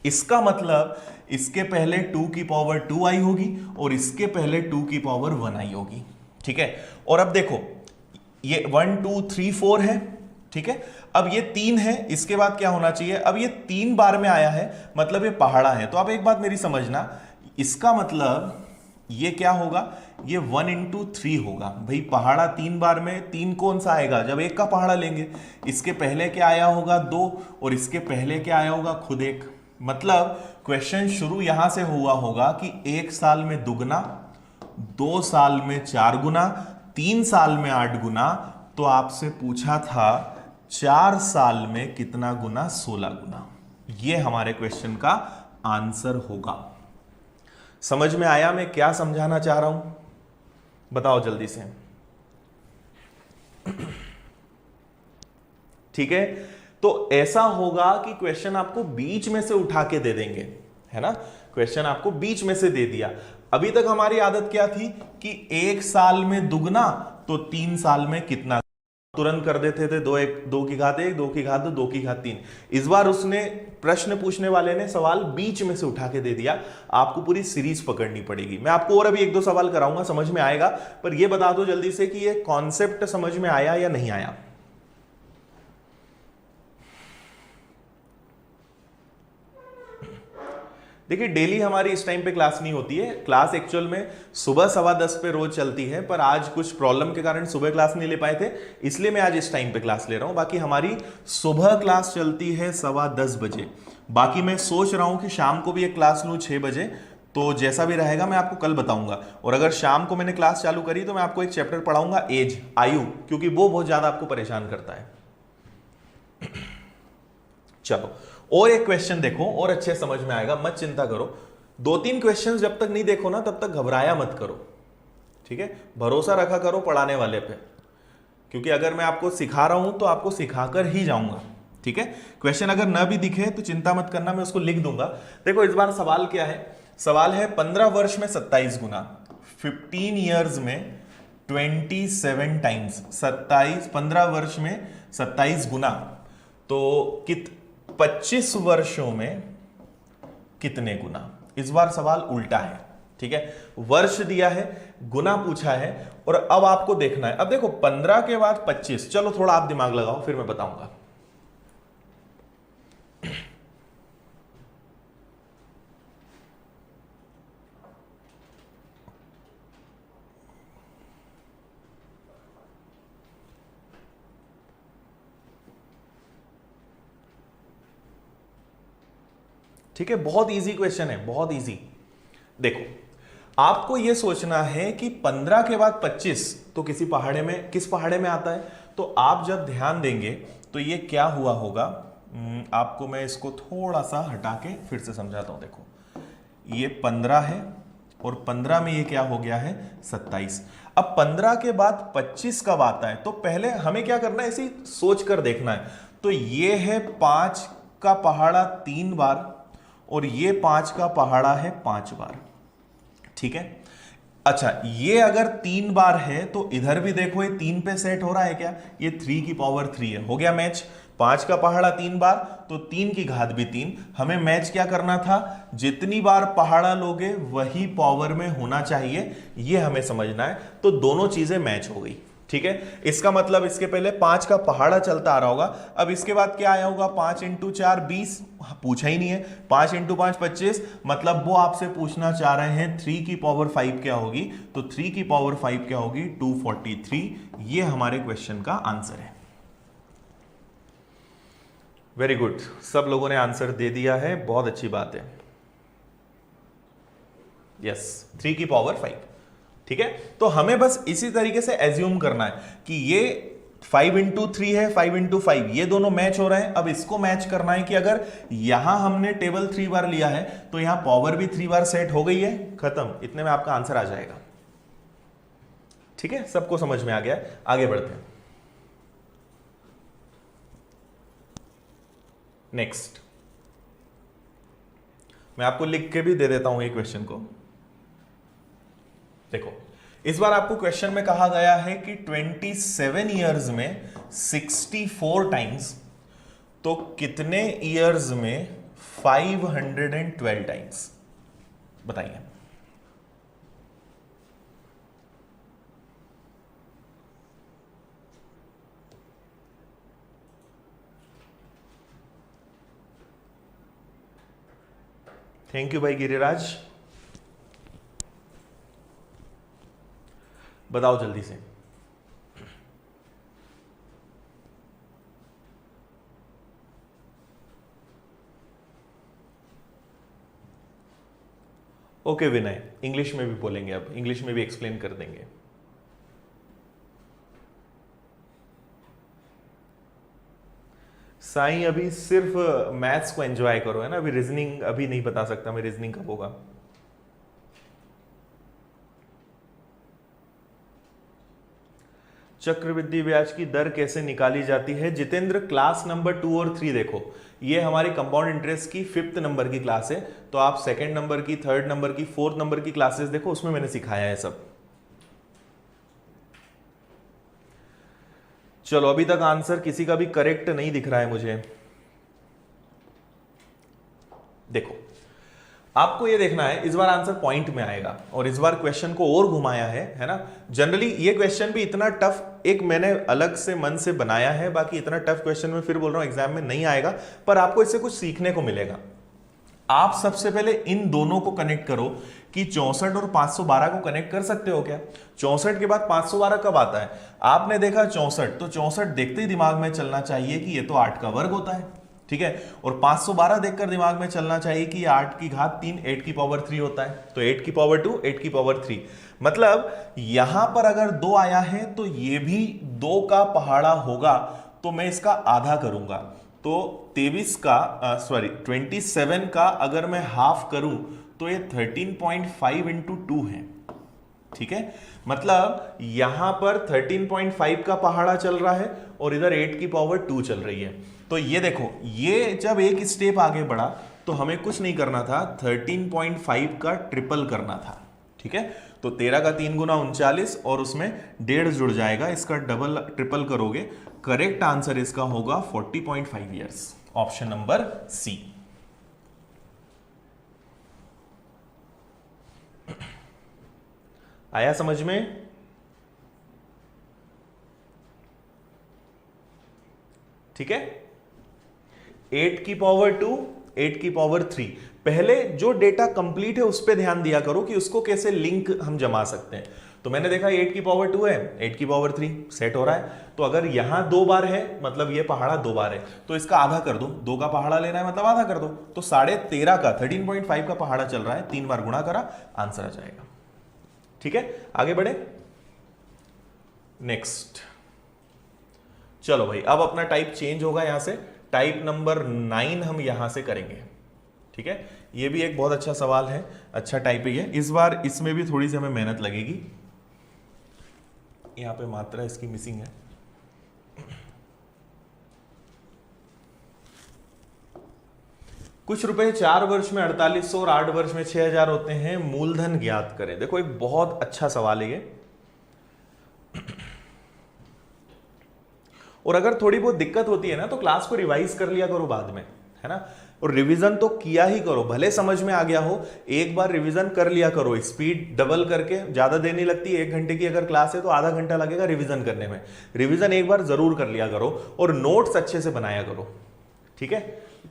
इसका मतलब इसके पहले 2 की पावर 2 आई होगी और इसके पहले 2 की पावर 1 आई होगी, ठीक है। और अब देखो ये 1 2 3 4 है, ठीक है। अब ये 3 है, इसके बाद क्या होना चाहिए, अब ये 3 बार में आया है, मतलब ये पहाड़ा है। तो आप एक बात मेरी समझना, इसका मतलब ये क्या होगा, ये 1 इंटू 3 होगा। भाई पहाड़ा 3 बार में 3 कौन सा आएगा, जब एक का पहाड़ा लेंगे। इसके पहले क्या आया होगा 2, और इसके पहले क्या आया होगा खुद 1। मतलब क्वेश्चन शुरू यहां से हुआ होगा कि 1 साल में दुगना, 2 साल में 4 गुना, 3 साल में 8 गुना। तो आपसे पूछा था 4 साल में कितना गुना, 16 गुना। ये हमारे क्वेश्चन का आंसर होगा। समझ में आया मैं क्या समझाना चाह रहा हूं, बताओ जल्दी से। ठीक है, तो ऐसा होगा कि क्वेश्चन आपको बीच में से उठा के दे देंगे, है ना। क्वेश्चन आपको बीच में से दे दिया। अभी तक हमारी आदत क्या थी कि 1 साल में दुगना तो 3 साल में कितना, तुरंत कर देते थे। 2 की घात 1, 2 की घात 2, 2 की घात 3। इस बार उसने, प्रश्न पूछने वाले ने सवाल बीच में से उठा के दे दिया। आपको पूरी सीरीज पकड़नी पड़ेगी। मैं आपको और अभी 1-2 सवाल कराऊंगा, समझ में आएगा। पर यह बता दो जल्दी से कि यह कॉन्सेप्ट समझ में आया या नहीं आया। देखिए डेली हमारी इस टाइम पे क्लास नहीं होती है। क्लास एक्चुअल में सुबह 10:15 पे रोज चलती है, पर आज कुछ प्रॉब्लम के कारण सुबह क्लास नहीं ले पाए थे, इसलिए मैं आज इस टाइम पे क्लास ले रहा हूं। बाकी हमारी सुबह क्लास चलती है 10:15 बजे। बाकी मैं सोच रहा हूं कि शाम को भी एक क्लास लूं 6 बजे। तो जैसा भी रहेगा मैं आपको कल बताऊंगा। और अगर शाम को मैंने क्लास चालू करी तो मैं आपको एक चैप्टर पढ़ाऊंगा, एज, आयु, क्योंकि वो बहुत ज्यादा आपको परेशान करता है। चलो और एक क्वेश्चन देखो, और अच्छे समझ में आएगा, मत चिंता करो। 2-3 क्वेश्चंस जब तक नहीं देखो ना तब तक घबराया मत करो, ठीक है। भरोसा रखा करो पढ़ाने वाले पे, क्योंकि अगर मैं आपको सिखा रहा हूं तो आपको सिखाकर ही जाऊंगा, ठीक है। क्वेश्चन अगर न भी दिखे तो चिंता मत करना, मैं उसको लिख दूंगा। देखो इस बार सवाल क्या है, सवाल है 15 वर्ष में 27 गुना, 15 ईयर्स में 27 टाइम्स, 15 वर्ष में 27 गुना, तो 25 वर्षों में कितने गुना। इस बार सवाल उल्टा है, ठीक है। वर्ष दिया है, गुना पूछा है, और अब आपको देखना है। अब देखो 15 के बाद 25, चलो थोड़ा आप दिमाग लगाओ फिर मैं बताऊंगा। ठीक है, बहुत इजी क्वेश्चन है, बहुत इजी। देखो आपको यह सोचना है कि 15 के बाद 25 तो किस पहाड़े में आता है। तो आप जब ध्यान देंगे तो ये क्या हुआ होगा, आपको मैं इसको थोड़ा सा हटा के फिर से समझाता हूं। देखो ये 15 है, और 15 में ये क्या हो गया है 27। अब 15 के बाद 25 कब आता है, तो पहले हमें क्या करना है, ऐसे सोच कर देखना है। तो ये है 5 का पहाड़ा 3 बार, और ये 5 का पहाड़ा है 5 बार, ठीक है। अच्छा ये अगर 3 बार है तो इधर भी देखो ये 3 पे सेट हो रहा है क्या, ये 3 की पावर 3 है, हो गया मैच। 5 का पहाड़ा 3 बार तो 3 की घात भी 3। हमें मैच क्या करना था, जितनी बार पहाड़ा लोगे वही पावर में होना चाहिए, ये हमें समझना है। तो दोनों चीजें मैच हो गई, ठीक है। इसका मतलब इसके पहले 5 का पहाड़ा चलता आ रहा होगा। अब इसके बाद क्या आया होगा, 5 इंटू 4 20, पूछा ही नहीं है। 5 इंटू 5 25, मतलब वो आपसे पूछना चाह रहे हैं 3 की पावर 5 क्या होगी। तो 3 की पावर 5 क्या होगी, 243। ये हमारे क्वेश्चन का आंसर है। वेरी गुड, सब लोगों ने आंसर दे दिया है, बहुत अच्छी बात है। यस, 3 की पावर 5, ठीक है। तो हमें बस इसी तरीके से एज्यूम करना है कि ये 5 इंटू 3 है, 5 इंटू 5, ये दोनों मैच हो रहे हैं। अब इसको मैच करना है कि अगर यहां हमने टेबल 3 बार लिया है तो यहां पावर भी 3 बार सेट हो गई है, खत्म। इतने में आपका आंसर आ जाएगा, ठीक है। सबको समझ में आ गया, आगे बढ़ते हैं। नेक्स्ट मैं आपको लिख के भी दे देता हूं ये क्वेश्चन को। देखो इस बार आपको क्वेश्चन में कहा गया है कि 27 ईयर्स में 64 टाइम्स, तो कितने ईयर्स में 512 टाइम्स, बताइए। थैंक यू भाई गिरिराज। बताओ जल्दी से। ओके विनय, इंग्लिश में भी बोलेंगे, अब इंग्लिश में भी एक्सप्लेन कर देंगे। साईं अभी सिर्फ मैथ्स को एंजॉय करो, है ना, अभी रीजनिंग अभी नहीं बता सकता मैं, रीजनिंग कब होगा। चक्रवृद्धि ब्याज की दर कैसे निकाली जाती है? जितेंद्र, क्लास नंबर 2 और 3 देखो, ये हमारी कंपाउंड इंटरेस्ट की 5th नंबर की क्लास है, तो आप 2nd नंबर की, 3rd नंबर की, 4th नंबर की क्लासेस देखो, उसमें मैंने सिखाया है सब। चलो अभी तक आंसर किसी का भी करेक्ट नहीं दिख रहा है मुझे। देखो आपको ये देखना है, इस बार आंसर पॉइंट में आएगा और इस बार क्वेश्चन को और घुमाया है ना। जनरली ये क्वेश्चन भी इतना टफ एक मैंने अलग से मन से बनाया है, बाकी इतना टफ क्वेश्चन में फिर बोल रहा हूं एग्जाम में नहीं आएगा, पर आपको इससे कुछ सीखने को मिलेगा। आप सबसे पहले इन दोनों को कनेक्ट करो कि 64 और 512 को कनेक्ट कर सकते हो क्या? 64 के बाद 512 कब आता है? आपने देखा 64, तो 64 देखते ही दिमाग में चलना चाहिए कि ये तो 8 का वर्ग होता है, ठीक है। और 512 देखकर दिमाग में चलना चाहिए कि 8 की घात 3 8 की पावर 3 होता है, तो 8 की पावर 2 8 की पावर 3, मतलब यहां पर अगर 2 आया है तो ये भी 2 का पहाड़ा होगा, तो मैं इसका आधा करूंगा, तो 27 का 27 का अगर मैं हाफ करूं तो ये 13.5 इंटू 2 है, ठीक है। मतलब यहां पर 13.5 का पहाड़ा चल रहा है और इधर 8 की पावर 2 चल रही है। तो ये देखो, ये जब एक स्टेप आगे बढ़ा तो हमें कुछ नहीं करना था, 13.5 का ट्रिपल करना था, ठीक है। तो 13 का 3 गुना 39 और उसमें 1.5 जुड़ जाएगा, इसका डबल ट्रिपल करोगे, करेक्ट आंसर इसका होगा 40.5 ईयर्स, ऑप्शन नंबर सी। आया समझ में? ठीक है। 8 की पावर 2 8 की पावर 3, पहले जो डेटा कंप्लीट है उस पर ध्यान दिया करो कि उसको कैसे लिंक हम जमा सकते हैं। तो मैंने देखा 8 की पावर 2 है, 8 की पावर 3 सेट हो रहा है, तो अगर यहां 2 बार है मतलब ये पहाड़ा 2 बार है, तो इसका आधा कर दो, 2 का पहाड़ा लेना है मतलब आधा कर दो, तो 13.5 का 13.5 का पहाड़ा चल रहा है, 3 बार गुणा करा, आंसर आ जाएगा, ठीक है। आगे बढ़े, नेक्स्ट। चलो भाई, अब अपना टाइप चेंज होगा, यहां से टाइप नंबर 9 हम यहां से करेंगे, ठीक है। ये भी एक बहुत अच्छा सवाल है, अच्छा टाइप ही है, इस बार इसमें भी थोड़ी सी हमें मेहनत लगेगी, यहां पे मात्रा इसकी मिसिंग है। कुछ रुपए 4 वर्ष में 4800 और 8 वर्ष में 6000 होते हैं, मूलधन ज्ञात करें। देखो एक बहुत अच्छा सवाल है ये, और अगर थोड़ी बहुत दिक्कत होती है ना तो क्लास को रिवाइज कर लिया करो बाद में, है ना, और रिवीजन तो किया ही करो, भले समझ में आ गया हो, एक बार रिवीजन कर लिया करो, स्पीड डबल करके, ज्यादा देर नहीं लगती, 1 घंटे की अगर क्लास है तो आधा घंटा लगेगा रिवीजन करने में, रिवीजन एक बार जरूर कर लिया करो और नोट्स अच्छे से बनाया करो, ठीक है,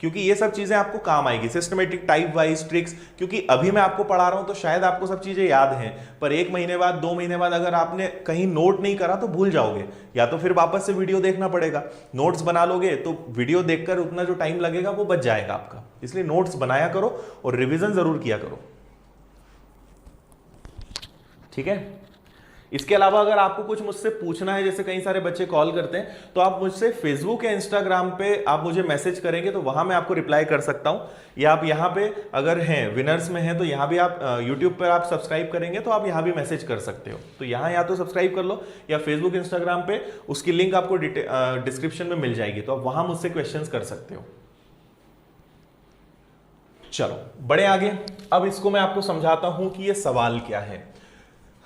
क्योंकि ये सब चीजें आपको काम आएगी, सिस्टमेटिक टाइप वाइज ट्रिक्स, क्योंकि अभी मैं आपको पढ़ा रहा हूं तो शायद आपको सब चीजें याद हैं, पर 1 महीने बाद 2 महीने बाद अगर आपने कहीं नोट नहीं करा तो भूल जाओगे, या तो फिर वापस से वीडियो देखना पड़ेगा। नोट्स बना लोगे तो वीडियो देखकर उतना जो टाइम लगेगा वो बच जाएगा आपका, इसलिए नोट्स बनाया करो और रिविजन जरूर किया करो, ठीक है। इसके अलावा अगर आपको कुछ मुझसे पूछना है, जैसे कई सारे बच्चे कॉल करते हैं, तो आप मुझसे फेसबुक या इंस्टाग्राम पे आप मुझे मैसेज करेंगे तो वहां मैं आपको रिप्लाई कर सकता हूं, या आप यहां पे अगर हैं विनर्स में हैं तो यहां भी आप यूट्यूब पर आप सब्सक्राइब करेंगे तो आप यहां भी मैसेज कर सकते हो, तो यहां या तो सब्सक्राइब कर लो या फेसबुक इंस्टाग्राम पे उसकी लिंक आपको डिस्क्रिप्शन में मिल जाएगी, तो आप वहां मुझसे क्वेश्चन कर सकते हो। चलो बड़े आगे, अब इसको मैं आपको समझाता हूं कि ये सवाल क्या है।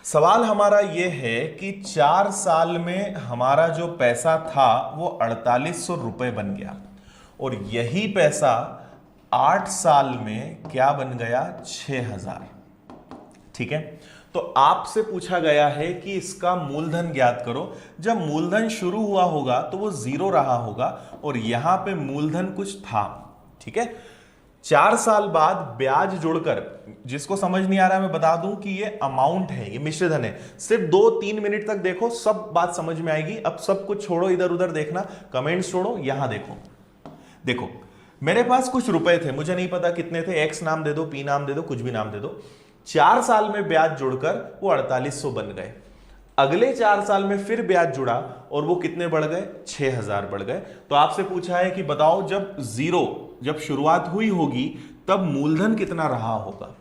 सवाल हमारा यह है कि 4 साल में हमारा जो पैसा था वो 4800 रुपए बन गया, और यही पैसा 8 साल में क्या बन गया, 6000, ठीक है। तो आपसे पूछा गया है कि इसका मूलधन ज्ञात करो। जब मूलधन शुरू हुआ होगा तो वो 0 रहा होगा और यहां पे मूलधन कुछ था, ठीक है। 4 साल बाद ब्याज जुड़कर, जिसको समझ नहीं आ रहा है मैं बता दूं कि ये अमाउंट है, ये मिश्रधन है। सिर्फ 2-3 मिनट तक देखो, सब बात समझ में आएगी। अब सब कुछ छोड़ो, इधर उधर देखना, कमेंट्स छोड़ो, यहां देखो। देखो मेरे पास कुछ रुपए थे, मुझे नहीं पता कितने थे, एक्स नाम दे दो, पी नाम दे दो, कुछ भी नाम दे दो। 4 साल में ब्याज जुड़कर वो 4800 बन गए। अगले 4 साल में फिर ब्याज जुड़ा और वो कितने बढ़ गए, 6000 बढ़ गए। तो आपसे पूछा है कि बताओ जब शुरुआत हुई होगी तब मूलधन कितना रहा होगा।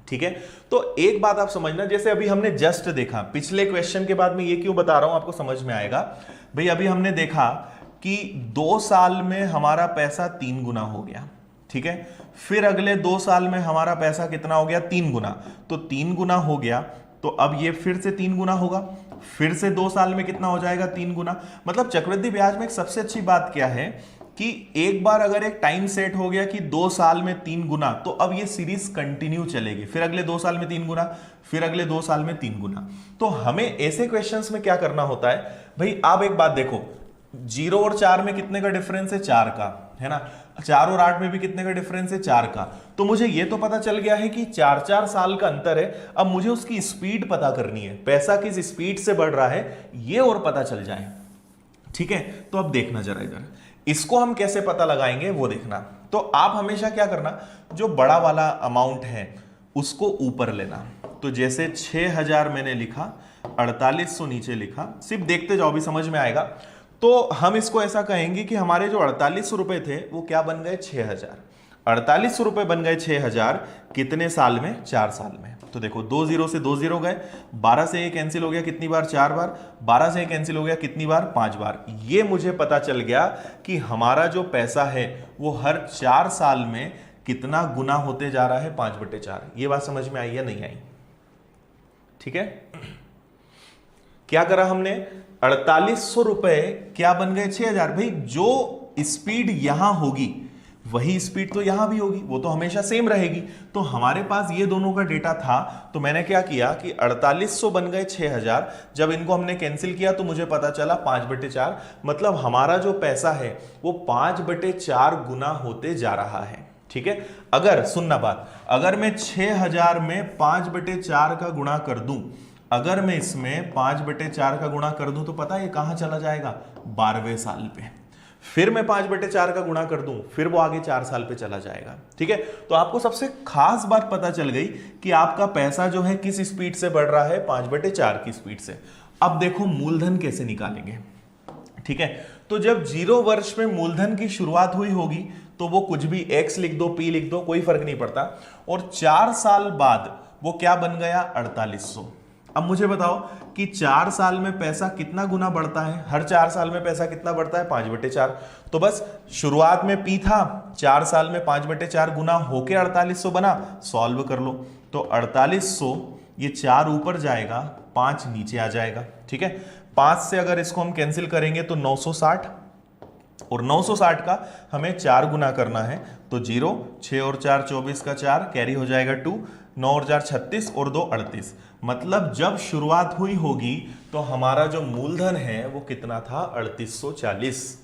ठीक है, तो एक बात आप समझना, जैसे अभी हमने जस्ट देखा, पिछले क्वेश्चन के बाद में ये क्यों बता रहा हूं आपको समझ में आएगा भाई। अभी हमने देखा कि 2 साल में हमारा पैसा 3 गुना हो गया। ठीक है, फिर अगले 2 साल में हमारा पैसा कितना हो गया, 3 गुना। तो 3 गुना हो गया, तो अब ये फिर से 3 गुना होगा, फिर से 2 साल में कितना हो जाएगा, 3 गुना। मतलब चक्रवृद्धि ब्याज में एक सबसे अच्छी बात क्या है कि एक बार अगर एक टाइम सेट हो गया कि 2 साल में 3 गुना, तो अब ये सीरीज कंटिन्यू चलेगी। फिर अगले 2 साल में 3 गुना, फिर अगले 2 साल में 3 गुना। तो हमें ऐसे क्वेश्चंस में क्या करना होता है भाई, आप एक बात देखो, 0 और 4 में कितने का डिफरेंस है, 4 का, है ना। 4 और 8 में भी कितने का डिफरेंस है, 4 का। तो मुझे ये तो पता चल गया है कि 4-4 साल का अंतर है। अब मुझे उसकी स्पीड पता करनी है, पैसा किस स्पीड से बढ़ रहा है ये और पता चल जाए। ठीक है, तो अब देखना जरा इधर, इसको हम कैसे पता लगाएंगे वो देखना। तो आप हमेशा क्या करना, जो बड़ा वाला अमाउंट है उसको ऊपर लेना। तो जैसे 6000 मैंने लिखा, 4800 नीचे लिखा, सिर्फ देखते जाओ, भी समझ में आएगा। तो हम इसको ऐसा कहेंगे कि हमारे जो 4800 रुपए थे वो क्या बन गए, 6000। 4800 रुपए बन गए 6000, कितने साल में, 4 साल में। तो देखो 2 0 से 2 0 गए, 12 से ये कैंसिल हो गया कितनी बार, 4 बार, 12 से ये कैंसिल हो गया कितनी बार, 5 बार। ये मुझे पता चल गया कि हमारा जो पैसा है वो हर 4 साल में कितना गुना होते जा रहा है, 5/4। ये बात समझ में आई या नहीं आई। ठीक है, क्या करा हमने, 4800 रुपए क्या बन गए, 6000। भाई जो स्पीड यहां होगी वही स्पीड तो यहां भी होगी, वो तो हमेशा सेम रहेगी। तो हमारे पास ये दोनों का डेटा था, तो मैंने क्या किया कि 4800 बन गए 6000। जब इनको हमने कैंसिल किया तो मुझे पता चला 5/4, मतलब हमारा जो पैसा है वो 5/4 गुना होते जा रहा है। ठीक है, अगर सुनना बात, अगर मैं 6000 में 5/4 का गुणा कर दूं, अगर मैं इसमें 5/4 का गुणा कर दूं तो पता है ये कहां चला जाएगा, 12वें साल पे। फिर मैं 5/4 का गुणा कर दूं, फिर वो आगे 4 साल पे चला जाएगा। ठीक है, तो आपको सबसे खास बात पता चल गई कि आपका पैसा जो है किस स्पीड से बढ़ रहा है, 5/4 की स्पीड से। अब देखो मूलधन कैसे निकालेंगे। ठीक है, तो जब 0 वर्ष में मूलधन की शुरुआत हुई होगी तो वो कुछ भी x लिख दो, p लिख दो, कोई फर्क नहीं पड़ता। और 4 साल बाद वो क्या बन गया, 4800। अब मुझे बताओ कि 4 साल में पैसा कितना गुना बढ़ता है, हर 4 साल में पैसा कितना बढ़ता है, 5/4। तो बस शुरुआत में p था, 4 साल में 5/4 गुना होके 4800 बना, सॉल्व कर लो। तो 4800, ये 4 ऊपर जाएगा, 5 नीचे आ जाएगा। ठीक है, 5 से अगर इसको हम कैंसिल करेंगे तो 960, और 960 का हमें 4 गुना करना है। तो 0, 6 और 4 24 का 4 कैरी हो जाएगा 2, 9 और 4 36 और 2 38। मतलब जब शुरुआत हुई होगी तो हमारा जो मूलधन है वो कितना था, 3840।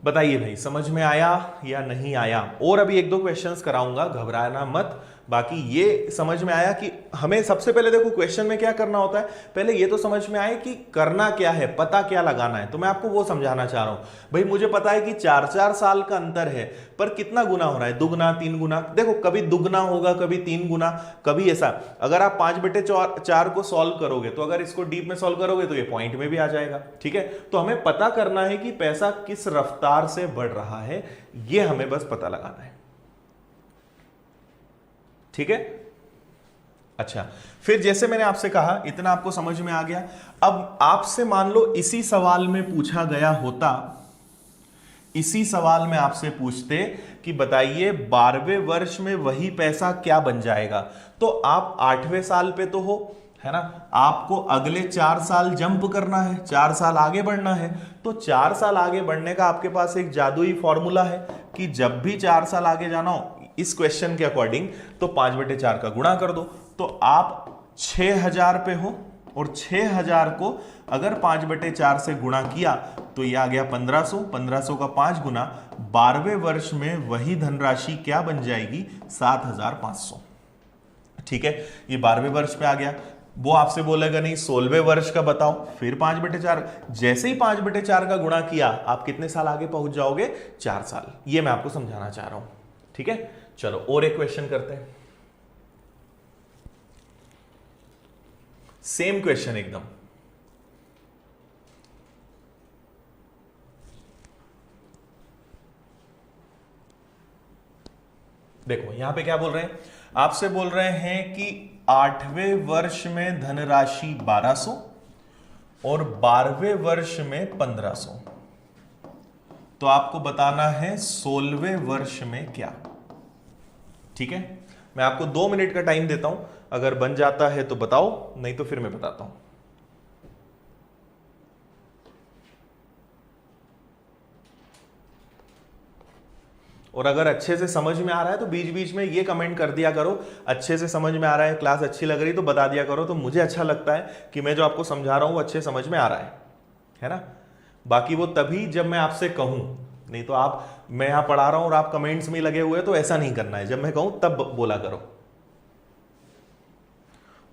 बताइए भाई, समझ में आया या नहीं आया। और अभी 1-2 क्वेश्चंस कराऊंगा, घबराना मत। बाकी ये समझ में आया कि हमें सबसे पहले देखो क्वेश्चन में क्या करना होता है, पहले ये तो समझ में आए कि करना क्या है, पता क्या लगाना है। तो मैं आपको वो समझाना चाह रहा हूं। भाई मुझे पता है कि 4-4 साल का अंतर है, पर कितना गुना हो रहा है, 2 गुना, 3 गुना। देखो कभी 2 गुना होगा, कभी 3 गुना, कभी ऐसा। अगर आप 5/4 को सॉल्व करोगे, तो अगर इसको डीप में सॉल्व करोगे तो ये पॉइंट में भी आ जाएगा। ठीक है, तो हमें पता करना है कि पैसा किस रफ्तार से बढ़ रहा है, ये हमें बस पता लगाना है। ठीक है, अच्छा, फिर जैसे मैंने आपसे कहा इतना आपको समझ में आ गया। अब आपसे मान लो इसी सवाल में पूछा गया होता, इसी सवाल में आपसे पूछते कि बताइए 12वें वर्ष में वही पैसा क्या बन जाएगा, तो आप 8वें साल पे तो हो, है ना। आपको अगले 4 साल जंप करना है, 4 साल आगे बढ़ना है। तो 4 साल आगे बढ़ने का आपके पास एक जादुई फॉर्मूला है कि जब भी 4 साल आगे जाना हो, इस क्वेश्चन के अकॉर्डिंग, तो 5/4 का गुणा कर दो। तो आप 6000 पे हो, और 6000 को अगर 5/4 से गुणा किया तो ये आ गया 1500। 1500 का 5 गुना 12वें वर्ष में वही धनराशि क्या बन जाएगी? 7500। ठीक है, ये 12वें वर्ष पे आ गया। वो आपसे बोलेगा नहीं 16वें वर्ष का बताओ, फिर 5/4। जैसे ही 5/4 का गुणा किया आप कितने साल आगे पहुंच जाओगे? 4 साल। ये मैं आपको समझाना चाह रहा हूं। ठीक है, चलो और एक क्वेश्चन करते हैं। सेम क्वेश्चन एकदम। देखो यहां पे क्या बोल रहे हैं, आपसे बोल रहे हैं कि 8वें वर्ष में धनराशि 1200 और 12वें वर्ष में 1500। तो आपको बताना है 16वें वर्ष में क्या। ठीक है, मैं आपको 2 मिनट का टाइम देता हूं, अगर बन जाता है तो बताओ, नहीं तो फिर मैं बताता हूं। और अगर अच्छे से समझ में आ रहा है तो बीच बीच में ये कमेंट कर दिया करो, अच्छे से समझ में आ रहा है, क्लास अच्छी लग रही तो बता दिया करो, तो मुझे अच्छा लगता है कि मैं जो आपको समझा रहा हूं वो अच्छे समझ में आ रहा है ना। बाकी वो तभी जब मैं आपसे कहूं, नहीं तो आप, मैं यहां पढ़ा रहा हूं और आप कमेंट्स में लगे हुए, तो ऐसा नहीं करना है। जब मैं कहूं तब बोला करो,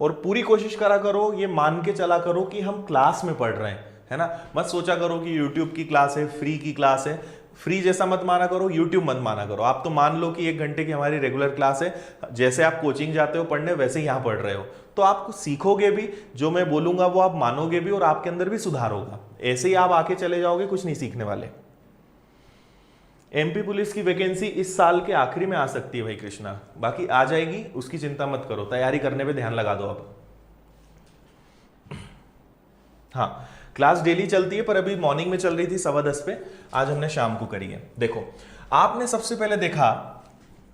और पूरी कोशिश करा करो, ये मान के चला करो कि हम क्लास में पढ़ रहे हैं, है ना। मत सोचा करो कि यूट्यूब की क्लास है, फ्री की क्लास है। फ्री जैसा मत माना करो, यूट्यूब मत माना करो। आप तो मान लो कि 1 घंटे की हमारी रेगुलर क्लास है, जैसे आप कोचिंग जाते हो पढ़ने वैसे ही यहां पढ़ रहे हो, तो आप सीखोगे भी, जो मैं बोलूंगा वो आप मानोगे भी, और आपके अंदर भी सुधार होगा। ऐसे ही आप आके चले जाओगे, कुछ नहीं सीखने वाले। एमपी पुलिस की वैकेंसी इस साल के आखिरी में आ सकती है भाई कृष्णा, बाकी आ जाएगी, उसकी चिंता मत करो, तैयारी करने पे ध्यान लगा दो अब। हाँ, क्लास डेली चलती है, पर अभी मॉर्निंग में चल रही थी 10:15 पे, आज हमने शाम को करी है। देखो आपने सबसे पहले देखा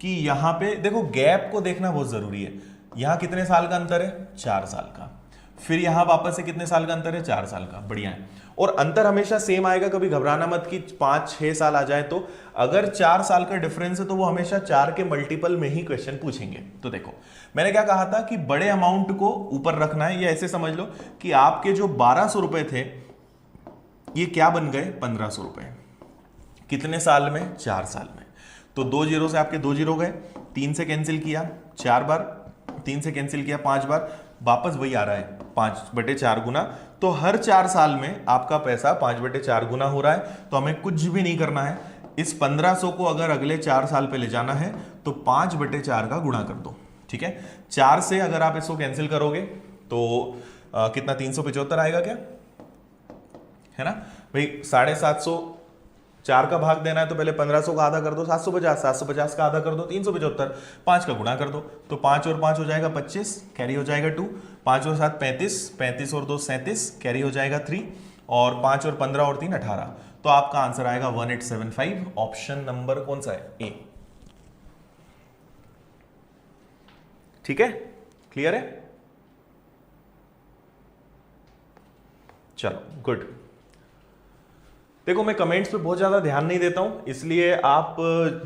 कि यहां पे देखो, गैप को देखना बहुत जरूरी है। यहां कितने साल का अंतर है? 4 साल का। फिर यहां वापस से कितने साल का अंतर है? 4 साल का। बढ़िया है, और अंतर हमेशा सेम आएगा, कभी घबराना मत कि 5-6 साल आ जाए। तो अगर 4 साल का डिफरेंस है तो वो हमेशा 4 के मल्टीपल में ही क्वेश्चन पूछेंगे। तो देखो मैंने क्या कहा था कि बड़े अमाउंट को ऊपर रखना है, या ऐसे समझ लो कि आपके जो 1200 रुपए थे ये क्या बन गए? 1500 रुपए। कितने साल में? 4 साल में। तो 2 जीरो से आपके 2 जीरो गए, 3 से कैंसिल किया 4 बार, 3 से कैंसिल किया 5 बार, वापस वही आ रहा है 5/4 गुना। तो हर 4 साल में आपका पैसा 5/4 गुना हो रहा है। तो हमें कुछ भी नहीं करना है, इस 1500 को अगर अगले 4 साल पे ले जाना है तो 5/4 का गुणा कर दो। ठीक है, 4 से अगर आप इसको कैंसिल करोगे तो कितना? 375 आएगा क्या, है ना भाई। 750, 4 का भाग देना है तो पहले 1500 का आधा कर दो, 750, 750 का आधा कर दो 375, 5 का गुणा कर दो, तो 5 और 5 हो जाएगा 25, कैरी हो जाएगा 2, 5 और 7 35, 35 और 2 37, कैरी हो जाएगा 3, और 5 और 15 और 3 18। तो आपका आंसर आएगा 1875। ऑप्शन नंबर कौन सा है? ए। ठीक है, क्लियर है? चलो गुड। देखो मैं कमेंट्स पे बहुत ज्यादा ध्यान नहीं देता हूं, इसलिए आप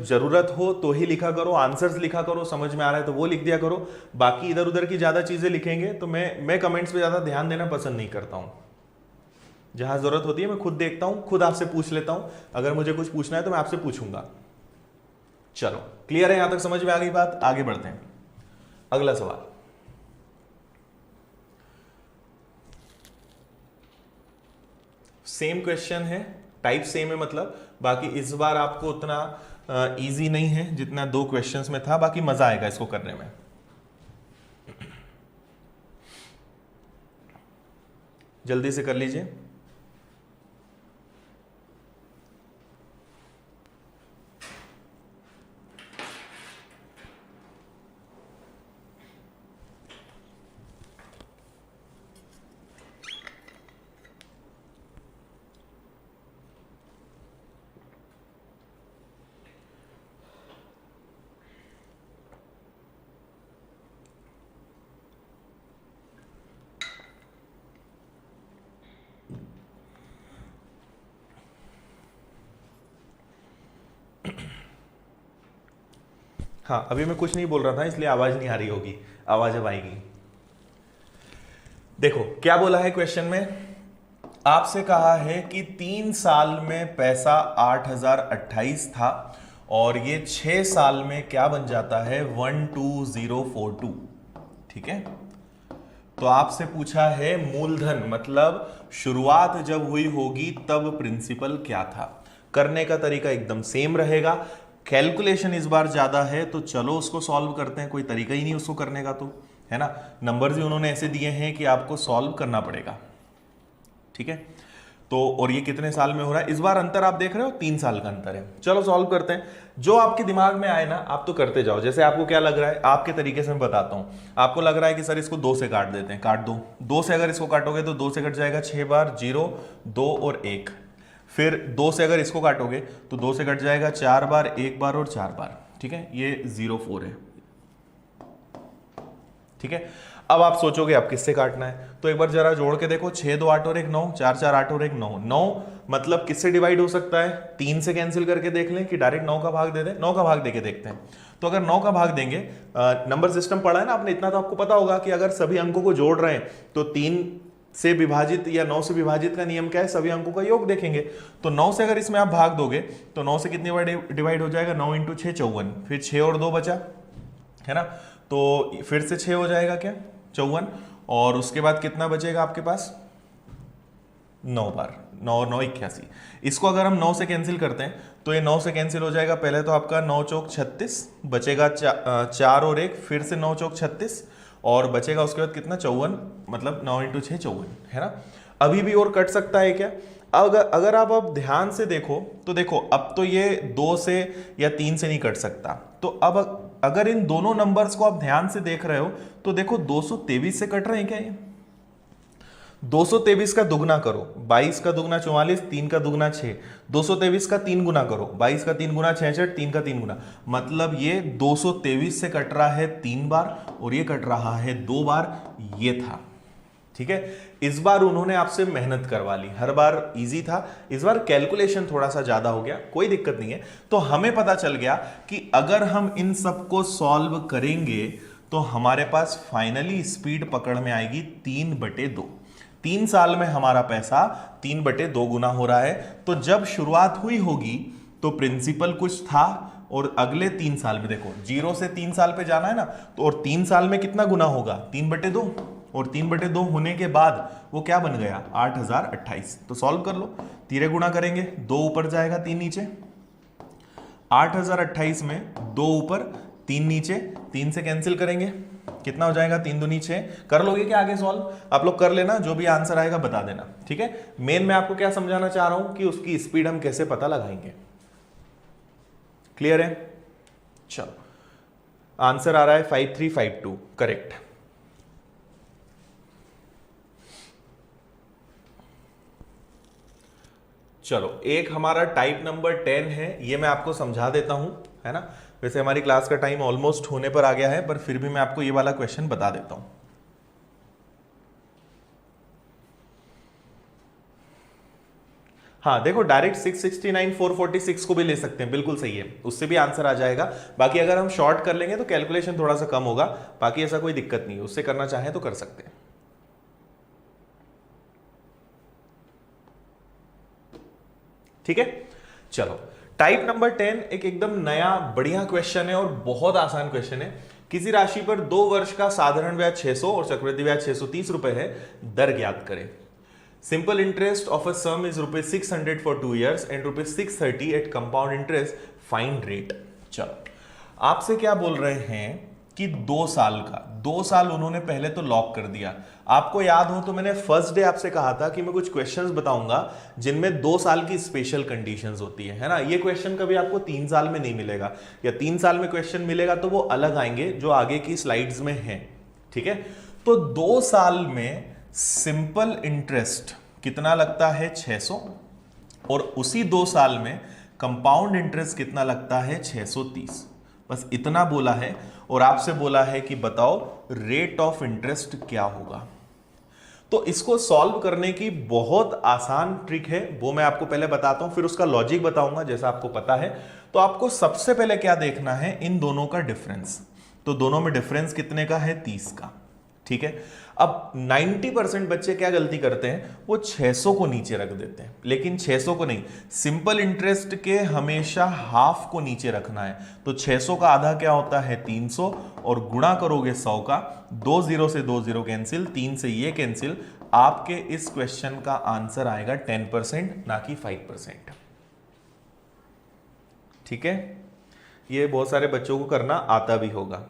जरूरत हो तो ही लिखा करो, आंसर्स लिखा करो, समझ में आ रहा है तो वो लिख दिया करो। बाकी इधर उधर की ज्यादा चीजें लिखेंगे तो मैं कमेंट्स पे ज्यादा ध्यान देना पसंद नहीं करता हूं। जहां जरूरत होती है मैं खुद देखता हूं, खुद आपसे पूछ लेता हूं। अगर मुझे कुछ पूछना है तो मैं आपसे पूछूंगा। चलो क्लियर है, यहां तक समझ में आ गई बात? आगे बढ़ते हैं, अगला सवाल। सेम क्वेश्चन है, टाइप सेम है मतलब, बाकी इस बार आपको उतना इजी नहीं है जितना 2 क्वेश्चंस में था। बाकी मजा आएगा इसको करने में। जल्दी से कर लीजिए। हाँ, अभी मैं कुछ नहीं बोल रहा था इसलिए आवाज नहीं आ रही होगी, आवाज अब आएगी। देखो क्या बोला है क्वेश्चन में, आपसे कहा है कि 3 साल में पैसा 8028 था और ये 6 साल में क्या बन जाता है 12042। ठीक है, तो आपसे पूछा है मूलधन मतलब शुरुआत जब हुई होगी तब प्रिंसिपल क्या था। करने का तरीका एकदम सेम रहेगा, कैलकुलेशन इस बार ज्यादा है तो चलो उसको सॉल्व करते हैं, कोई तरीका ही नहीं उसको करने का, तो है ना, नंबर्स ही उन्होंने ऐसे दिए हैं कि आपको सॉल्व करना पड़ेगा। ठीक है, तो और ये कितने साल में हो रहा है, इस बार अंतर आप देख रहे हो 3 साल का अंतर है। चलो सॉल्व करते हैं, जो आपके दिमाग में आए ना आप तो करते जाओ। जैसे आपको क्या लग रहा है, आपके तरीके से मैं बताता हूं। आपको लग रहा है कि सर इसको 2 से काट देते हैं, काट दो। 2 से अगर इसको काटोगे तो 2 से कट जाएगा 6 बार, 0 2 और 1। फिर 2 से अगर इसको काटोगे तो 2 से कट जाएगा 4 बार, 1 बार और 4 बार। ठीक है, ये 04 है। ठीक है, अब आप सोचोगे अब किससे काटना है, तो एक बार जरा जोड़ के देखो, 6 2 8 और 1 9, 4 4 8 और 1 9। 9 मतलब किससे डिवाइड हो सकता है, 3 से कैंसिल करके देख लें कि डायरेक्ट 9 का भाग दे दें। 9 का भाग देके देखते हैं, तो अगर 9 का भाग देंगे, नंबर सिस्टम पढ़ा है ना आपने, इतना तो आपको पता होगा कि अगर सभी अंकों को जोड़ रहे हैं तो 3 से विभाजित या 9 से विभाजित का नियम क्या है, सभी अंकों का योग देखेंगे। तो 9 से अगर इसमें आप भाग दोगे तो 9 से कितनी बार डिवाइड हो जाएगा, 9 × 6 54, फिर 6 और 2 बचा, है ना, तो फिर से 6 हो जाएगा क्या 54, और उसके बाद कितना बचेगा आपके पास 9 बार, 9 और 9 81। इसको अगर हम 9 से कैंसिल करते हैं तो ये 9 से कैंसिल हो जाएगा, पहले तो आपका 9 चौक 36 बचेगा, 4 और 1 फिर से 9 चौक 36 और बचेगा उसके बाद कितना 54, मतलब 9 × 6 54, है ना। अभी भी और कट सकता है क्या, अगर आप अब ध्यान से देखो तो देखो अब तो ये 2 से या 3 से नहीं कट सकता, तो अब अगर इन दोनों नंबर्स को आप ध्यान से देख रहे हो तो देखो 223 से कट रहे हैं क्या ये, 223 का दुगना करो, 22 का दुगना 44, 3 का दुगना 6, 223 का 3 गुना करो, 22 का 3 गुना 66, 3 का 3 गुना, मतलब ये 223 से कट रहा है 3 बार और ये कट रहा है 2 बार, ये था। ठीक है, इस बार उन्होंने आपसे मेहनत करवा ली, हर बार इजी था, इस बार कैलकुलेशन थोड़ा सा ज्यादा हो गया, कोई दिक्कत नहीं है। तो हमें पता चल गया कि अगर हम इन सबको सॉल्व करेंगे तो हमारे पास फाइनली स्पीड पकड़ में आएगी 3/2। 3 साल में हमारा पैसा 3/2 गुना हो रहा है। तो जब शुरुआत हुई होगी तो प्रिंसिपल कुछ था और अगले 3 साल में देखो 0 से 3 साल पे जाना है ना, तो और 3 साल में कितना गुना होगा 3/2, और 3/2 होने के बाद वो क्या बन गया 8028। तो सॉल्व कर लो, तीरे गुना करेंगे, 2 ऊपर जाएगा 3 नीचे, 8028 में 2 ऊपर 3 नीचे, 3 से कैंसिल करेंगे कितना हो जाएगा 3 दूनी 6। कर लोगे क्या आगे सॉल्व, आप लोग कर लेना, जो भी आंसर आएगा बता देना। ठीक है, मेन मैं आपको क्या समझाना चाह रहा हूं कि उसकी स्पीड हम कैसे पता लगाएंगे, क्लियर है। चलो आंसर आ रहा है 5352, करेक्ट। चलो एक हमारा टाइप नंबर 10 है, ये मैं आपको समझा देता हूं, है ना। वैसे हमारी क्लास का टाइम ऑलमोस्ट होने पर आ गया है, पर फिर भी मैं आपको ये वाला क्वेश्चन बता देता हूं। हाँ देखो, डायरेक्ट 669 446 को भी ले सकते हैं, बिल्कुल सही है, उससे भी आंसर आ जाएगा। बाकी अगर हम शॉर्ट कर लेंगे तो कैलकुलेशन थोड़ा सा कम होगा, बाकी ऐसा कोई दिक्कत नहीं है, उससे करना चाहें तो कर सकते हैं। ठीक है, चलो टाइप नंबर 10 एक एकदम नया बढ़िया क्वेश्चन है और बहुत आसान क्वेश्चन है। किसी राशि पर 2 वर्ष का साधारण ब्याज 600 और चक्रवृद्धि ब्याज 630 रुपए है, दर ज्ञात करें। Simple interest of a sum is ₹600 for 2 years and ₹630 at compound interest, find rate. चलो आपसे क्या बोल रहे हैं कि 2 साल का, 2 साल उन्होंने पहले तो लॉक कर दिया। आपको याद हो तो मैंने फर्स्ट डे आपसे कहा था कि मैं कुछ क्वेश्चंस बताऊंगा जिनमें 2 साल की स्पेशल कंडीशंस होती है ना। ये क्वेश्चन कभी आपको 3 साल में नहीं मिलेगा, या 3 साल में क्वेश्चन मिलेगा तो वो अलग आएंगे जो आगे की स्लाइड्स में हैं। ठीक है, तो 2 साल में सिंपल इंटरेस्ट कितना लगता है 600, और उसी 2 साल में कंपाउंड इंटरेस्ट कितना लगता है 630। बस इतना बोला है, और आपसे बोला है कि बताओ रेट ऑफ इंटरेस्ट क्या होगा। तो इसको सॉल्व करने की बहुत आसान ट्रिक है, वो मैं आपको पहले बताता हूं, फिर उसका लॉजिक बताऊंगा जैसा आपको पता है। तो आपको सबसे पहले क्या देखना है, इन दोनों का डिफरेंस। तो दोनों में डिफरेंस कितने का है 30 का। ठीक ठीक है। अब 90% बच्चे क्या गलती करते हैं, वो 600 को नीचे रख देते हैं, लेकिन 600 को नहीं, सिंपल इंटरेस्ट के हमेशा हाफ को नीचे रखना है। तो 600 का आधा क्या होता है 300, और गुणा करोगे 100 का, 2 0 से 2 0 कैंसिल, 3 से ये कैंसिल, आपके इस क्वेश्चन का आंसर आएगा 10%, ना कि 5%। ठीक है, ये बहुत सारे बच्चों को करना आता भी होगा।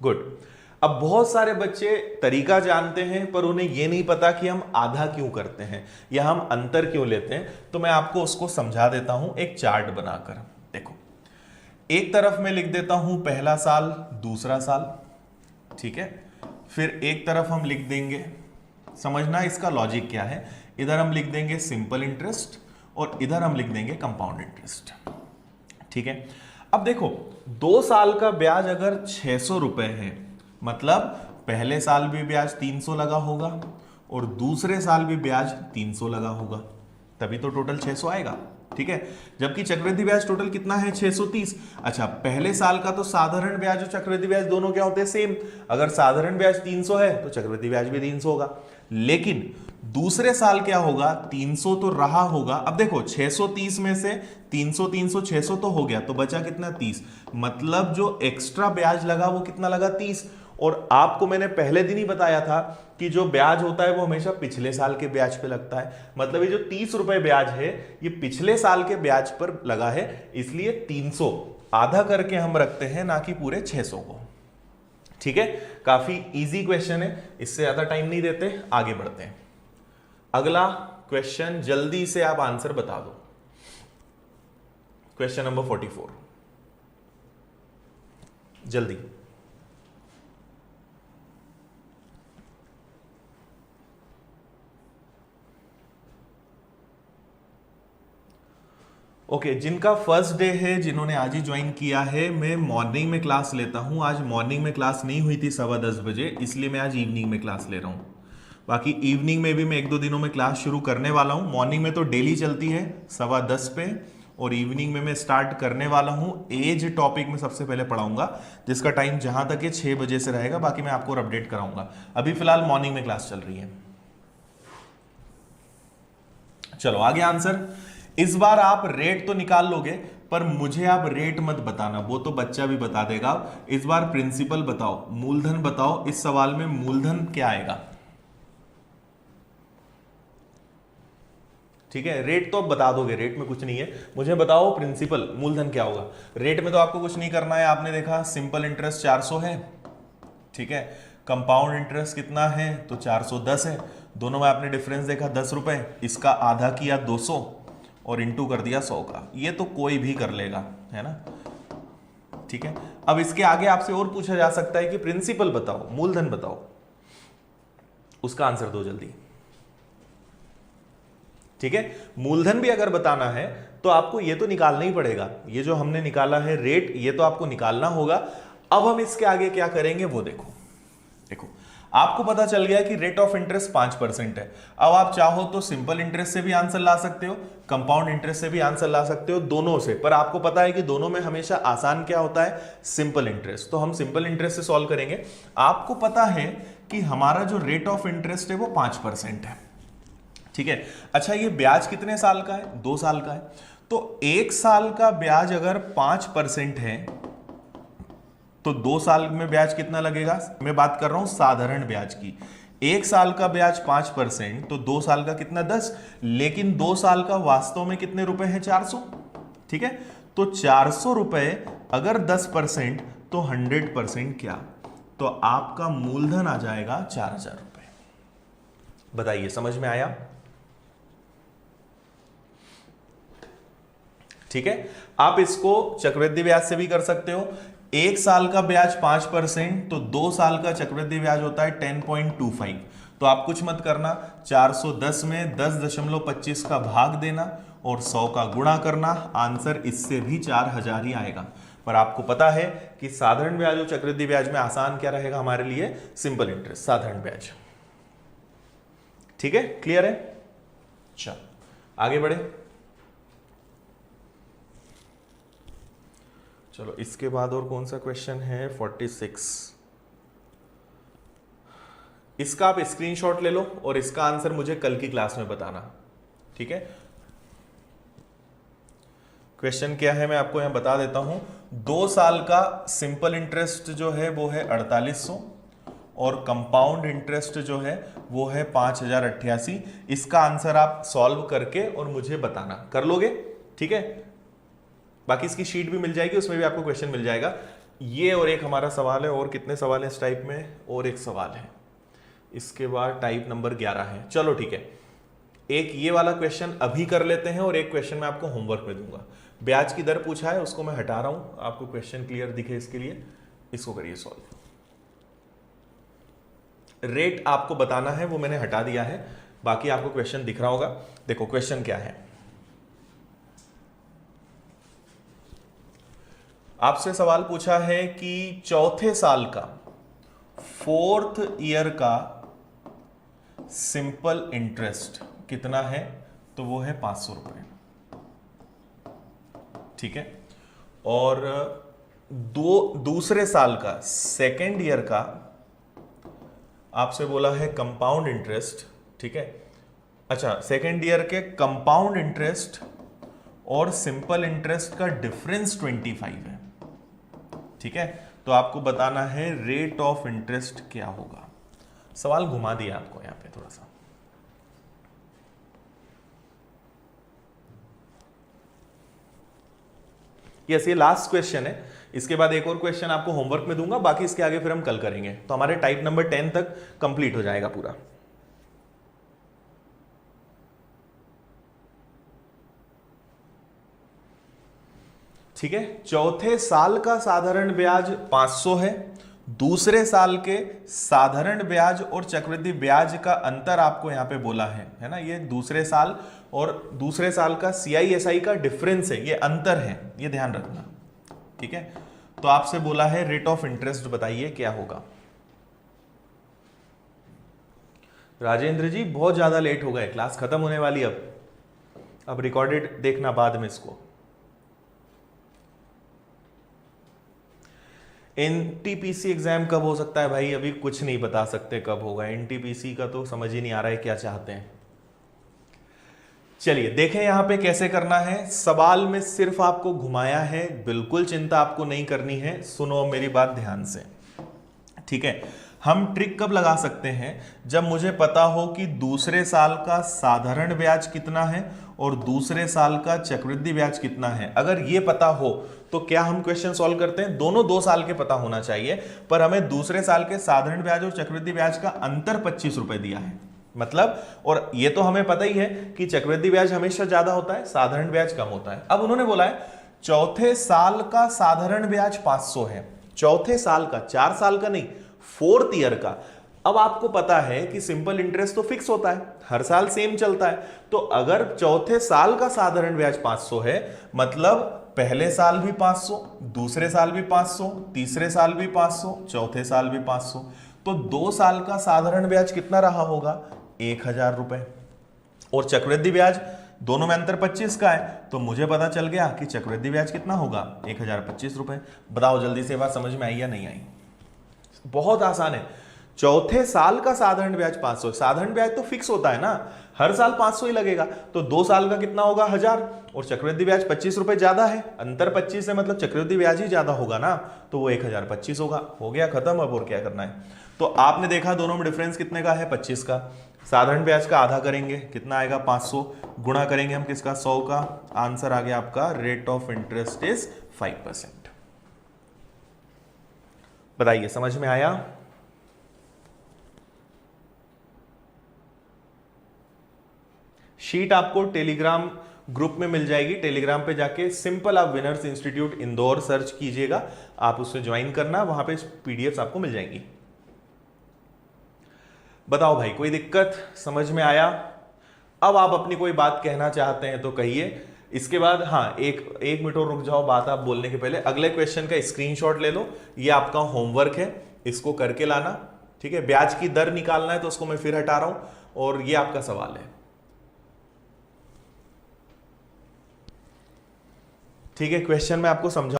गुड। अब बहुत सारे बच्चे तरीका जानते हैं पर उन्हें यह नहीं पता कि हम आधा क्यों करते हैं या हम अंतर क्यों लेते हैं, तो मैं आपको उसको समझा देता हूं एक चार्ट बनाकर। देखो, एक तरफ मैं लिख देता हूं पहला साल, दूसरा साल, ठीक है। फिर एक तरफ हम लिख देंगे, समझना इसका लॉजिक क्या है, इधर हम लिख देंगे सिंपल इंटरेस्ट और इधर हम लिख देंगे कंपाउंड इंटरेस्ट, ठीक है। अब देखो, 2 साल का ब्याज अगर 600 रुपए है, मतलब पहले साल भी ब्याज 300 लगा होगा और दूसरे साल भी ब्याज 300 लगा होगा, तभी तो टोटल 600 आएगा, ठीक है। जबकि चक्रवृद्धि ब्याज टोटल कितना है 630। अच्छा, पहले साल का तो साधारण ब्याज और चक्रवृद्धि ब्याज दोनों क्या होते हैं सेम, अगर साधारण ब्याज 300 है तो चक्रवृद्धि ब्याज भी 300 होगा। लेकिन दूसरे साल क्या होगा, 300 तो रहा होगा। अब देखो 630 में से 300 300 600 तो हो गया, तो बचा कितना 30, मतलब जो एक्स्ट्रा ब्याज लगा वो कितना लगा 30। और आपको मैंने पहले दिन ही बताया था कि जो ब्याज होता है वो हमेशा पिछले साल के ब्याज पे लगता है, मतलब ये जो 30 रुपए ब्याज है ये पिछले साल के ब्याज पर लगा है, इसलिए 300 आधा करके हम रखते हैं, ना कि पूरे 600 को। ठीक है, काफी इजी क्वेश्चन है, इससे ज्यादा टाइम नहीं देते, आगे बढ़ते हैं। अगला क्वेश्चन, जल्दी से आप आंसर बता दो। क्वेश्चन नंबर 44, जल्दी। ओके, जिनका फर्स्ट डे है, जिन्होंने आज ही ज्वाइन किया है, मैं मॉर्निंग में क्लास लेता हूं। आज मॉर्निंग में क्लास नहीं हुई थी 10:15 बजे, इसलिए मैं आज इवनिंग में क्लास ले रहा हूं। बाकी इवनिंग में भी मैं 1-2 दिनों में क्लास शुरू करने वाला हूं। मॉर्निंग में तो डेली चलती है 10:15 पे, और इवनिंग में मैं स्टार्ट करने वाला हूं एज टॉपिक में सबसे पहले पढ़ाऊंगा, जिसका टाइम जहां तक है 6 बजे से रहेगा, बाकी मैं आपको अपडेट कराऊंगा। अभी फिलहाल मॉर्निंग में क्लास चल रही है। चलो आगे आंसर। इस बार आप रेट तो निकाल लोगे, पर मुझे आप रेट मत बताना, वो तो बच्चा भी बता देगा। इस बार प्रिंसिपल बताओ, मूलधन बताओ। इस सवाल में मूलधन क्या आएगा? ठीक है, रेट तो अब बता दोगे, रेट में कुछ नहीं है। मुझे बताओ प्रिंसिपल, मूलधन क्या होगा? रेट में तो आपको कुछ नहीं करना है, आपने देखा सिंपल इंटरेस्ट 400 है, ठीक है। कंपाउंड इंटरेस्ट कितना है, तो 410 है। दोनों में आपने डिफरेंस देखा 10 रुपए, इसका आधा किया 200 और इंटू कर दिया 100 का। ये तो कोई भी कर लेगा, है ना, ठीक है। अब इसके आगे आपसे और पूछा जा सकता है कि प्रिंसिपल बताओ, मूलधन बताओ, उसका आंसर दो जल्दी। ठीक है, मूलधन भी अगर बताना है तो आपको ये तो निकालना ही पड़ेगा, ये जो हमने निकाला है रेट, ये तो आपको निकालना होगा। अब हम इसके आगे क्या करेंगे वो देखो। देखो, आपको पता चल गया कि रेट ऑफ इंटरेस्ट 5% है। अब आप चाहो तो सिंपल इंटरेस्ट से भी आंसर ला सकते हो, कंपाउंड इंटरेस्ट से भी आंसर ला सकते हो, दोनों से। पर आपको पता है कि दोनों में हमेशा आसान क्या होता है, सिंपल इंटरेस्ट। तो हम सिंपल इंटरेस्ट से सॉल्व करेंगे। आपको पता है कि हमारा जो रेट ऑफ इंटरेस्ट है वो 5% है, ठीक है। अच्छा, ये ब्याज कितने साल का है? 2 साल का है। तो 1 साल का ब्याज अगर 5% है तो 2 साल में ब्याज कितना लगेगा? मैं बात कर रहा हूं साधारण ब्याज की। 1 साल का ब्याज 5%, तो 2 साल का कितना 10, लेकिन 2 साल का वास्तव में कितने रुपए हैं? 400, ठीक है। तो 400 रुपए अगर 10% तो 100% क्या? तो आपका मूलधन आ जाएगा 4000 रुपए। बताइए, समझ में आया? ठीक है, आप इसको चक्रवृद्धि ब्याज से भी कर सकते हो। 1 साल का ब्याज 5%, तो 2 साल का चक्रवृद्धि ब्याज होता है 10.25। तो आप कुछ मत करना, 410 में 10.25 का भाग देना और 100 का गुणा करना, आंसर इससे भी 4000 ही आएगा। पर आपको पता है कि साधारण ब्याज और चक्रवृद्धि ब्याज में आसान क्या रहेगा हमारे लिए? सिंपल इंटरेस्ट, साधारण ब्याज। ठीक है, क्लियर है? चलो आगे बढ़े। चलो इसके बाद और कौन सा क्वेश्चन है? 46। इसका आप स्क्रीनशॉट ले लो और इसका आंसर मुझे कल की क्लास में बताना, ठीक है। क्वेश्चन क्या है मैं आपको यहां बता देता हूं। 2 साल का सिंपल इंटरेस्ट जो है वो है 4800 और कंपाउंड इंटरेस्ट जो है वो है 5088। इसका आंसर आप सॉल्व करके और मुझे बताना, कर लोगे, ठीक है। बाकी इसकी शीट भी मिल जाएगी, उसमें भी आपको क्वेश्चन मिल जाएगा। ये और एक हमारा सवाल है, और कितने सवाल है इस टाइप में, और एक सवाल है, इसके बाद टाइप नंबर 11 है। चलो ठीक है, एक ये वाला क्वेश्चन अभी कर लेते हैं और एक क्वेश्चन मैं आपको होमवर्क में दूंगा। ब्याज की दर पूछा है, उसको मैं हटा रहा हूं, आपको क्वेश्चन क्लियर दिखे इसके लिए। इसको करिए सॉल्व। रेट आपको बताना है, वो मैंने हटा दिया है, बाकी आपको क्वेश्चन दिख रहा होगा। देखो क्वेश्चन क्या है, आपसे सवाल पूछा है कि चौथे साल का, 4th ईयर का सिंपल इंटरेस्ट कितना है, तो वो है 500 रुपए, ठीक है। और दूसरे साल का, 2nd ईयर का आपसे बोला है कंपाउंड इंटरेस्ट, ठीक है। अच्छा, 2nd ईयर के कंपाउंड इंटरेस्ट और सिंपल इंटरेस्ट का डिफरेंस 25 है, ठीक है। तो आपको बताना है रेट ऑफ इंटरेस्ट क्या होगा। सवाल घुमा दिया आपको यहां पे थोड़ा सा। यस, ये लास्ट क्वेश्चन है, इसके बाद एक और क्वेश्चन आपको होमवर्क में दूंगा, बाकी इसके आगे फिर हम कल करेंगे। तो हमारे टाइप नंबर 10 तक कंप्लीट हो जाएगा पूरा। ठीक है, चौथे साल का साधारण ब्याज 500 है। दूसरे साल के साधारण ब्याज और चक्रवृद्धि ब्याज का अंतर आपको यहां पे बोला है ना। ये दूसरे साल और दूसरे साल का CISI का डिफरेंस है, ये अंतर है, ये ध्यान रखना, ठीक है। तो आपसे बोला है रेट ऑफ इंटरेस्ट बताइए क्या होगा। राजेंद्र जी बहुत ज्यादा लेट हो गए, क्लास खत्म होने वाली, अब रिकॉर्डेड देखना बाद में इसको। NTPC एग्जाम कब हो सकता है भाई, अभी कुछ नहीं बता सकते कब होगा। NTPC का तो समझ ही नहीं आ रहा है क्या चाहते हैं। चलिए देखें यहां पे कैसे करना है। सवाल में सिर्फ आपको घुमाया है, बिल्कुल चिंता आपको नहीं करनी है। सुनो मेरी बात ध्यान से, ठीक है। हम ट्रिक कब लगा सकते हैं, जब मुझे पता हो कि दूसरे साल का साधारण ब्याज कितना है और दूसरे साल का चक्रवृद्धि ब्याज कितना है। अगर ये पता हो तो क्या हम क्वेश्चन सॉल्व करते हैं, दोनों 2 साल के पता होना चाहिए, पर हमें दूसरे साल के साधारण ब्याज और चक्रवृद्धि ब्याज का अंतर 25 रुपए दिया है, मतलब, और ये तो हमें पता ही है कि चक्रवृद्धि ब्याज हमेशा ज्यादा होता है, साधारण ब्याज कम होता है। अब उन्होंने बोला है चौथे साल का साधारण ब्याज 500 है, चौथे साल का, 4 साल का नहीं, 4th ईयर का। अब आपको पता है कि सिंपल इंटरेस्ट तो फिक्स होता है, हर साल सेम चलता है। तो अगर चौथे साल का साधारण ब्याज 500 है, मतलब पहले साल भी 500, दूसरे साल भी 500, तीसरे साल भी 500, चौथे साल भी 500, तो 2 साल का साधारण ब्याज कितना रहा होगा, 1000 रुपए। और चक्रवृद्धि ब्याज, दोनों में अंतर 25 का है, तो मुझे पता चल गया कि चक्रवृद्धि ब्याज कितना होगा, 1025 रुपए। बताओ जल्दी से बात समझ में आई या नहीं आई। बहुत आसान है। चौथे साल का साधारण ब्याज 500, साधारण ब्याज तो फिक्स होता है ना, हर साल 500 ही लगेगा, तो 2 साल का कितना होगा, 1000, और चक्रवृद्धि ब्याज 25 रुपए ज्यादा है, अंतर 25 है, मतलब चक्रवृद्धि ब्याज ही ज्यादा होगा ना, तो वो 1025 होगा। हो गया खत्म। अब और क्या करना है, तो आपने देखा दोनों में डिफरेंस कितने का है, 25 का। साधारण ब्याज का आधा करेंगे, कितना आएगा, 500, गुणा करेंगे हम किसका, 100 का। आंसर आ गया आपका, रेट ऑफ इंटरेस्ट इज 5%। बताइए समझ में आया। शीट आपको टेलीग्राम ग्रुप में मिल जाएगी, टेलीग्राम पे जाके सिंपल आप विनर्स इंस्टीट्यूट इंदौर सर्च कीजिएगा, आप उससे ज्वाइन करना, वहां पे पीडीएफ आपको मिल जाएंगी। बताओ भाई कोई दिक्कत, समझ में आया। अब आप अपनी कोई बात कहना चाहते हैं तो कहिए। इसके बाद हाँ, एक मिनट और रुक जाओ बात आप बोलने के पहले। अगले क्वेश्चन का स्क्रीनशॉट ले लो, ये आपका होमवर्क है, इसको करके लाना, ठीक है। ब्याज की दर निकालना है तो उसको मैं फिर हटा रहा हूं, और ये आपका सवाल है, ठीक है। क्वेश्चन मैं आपको समझा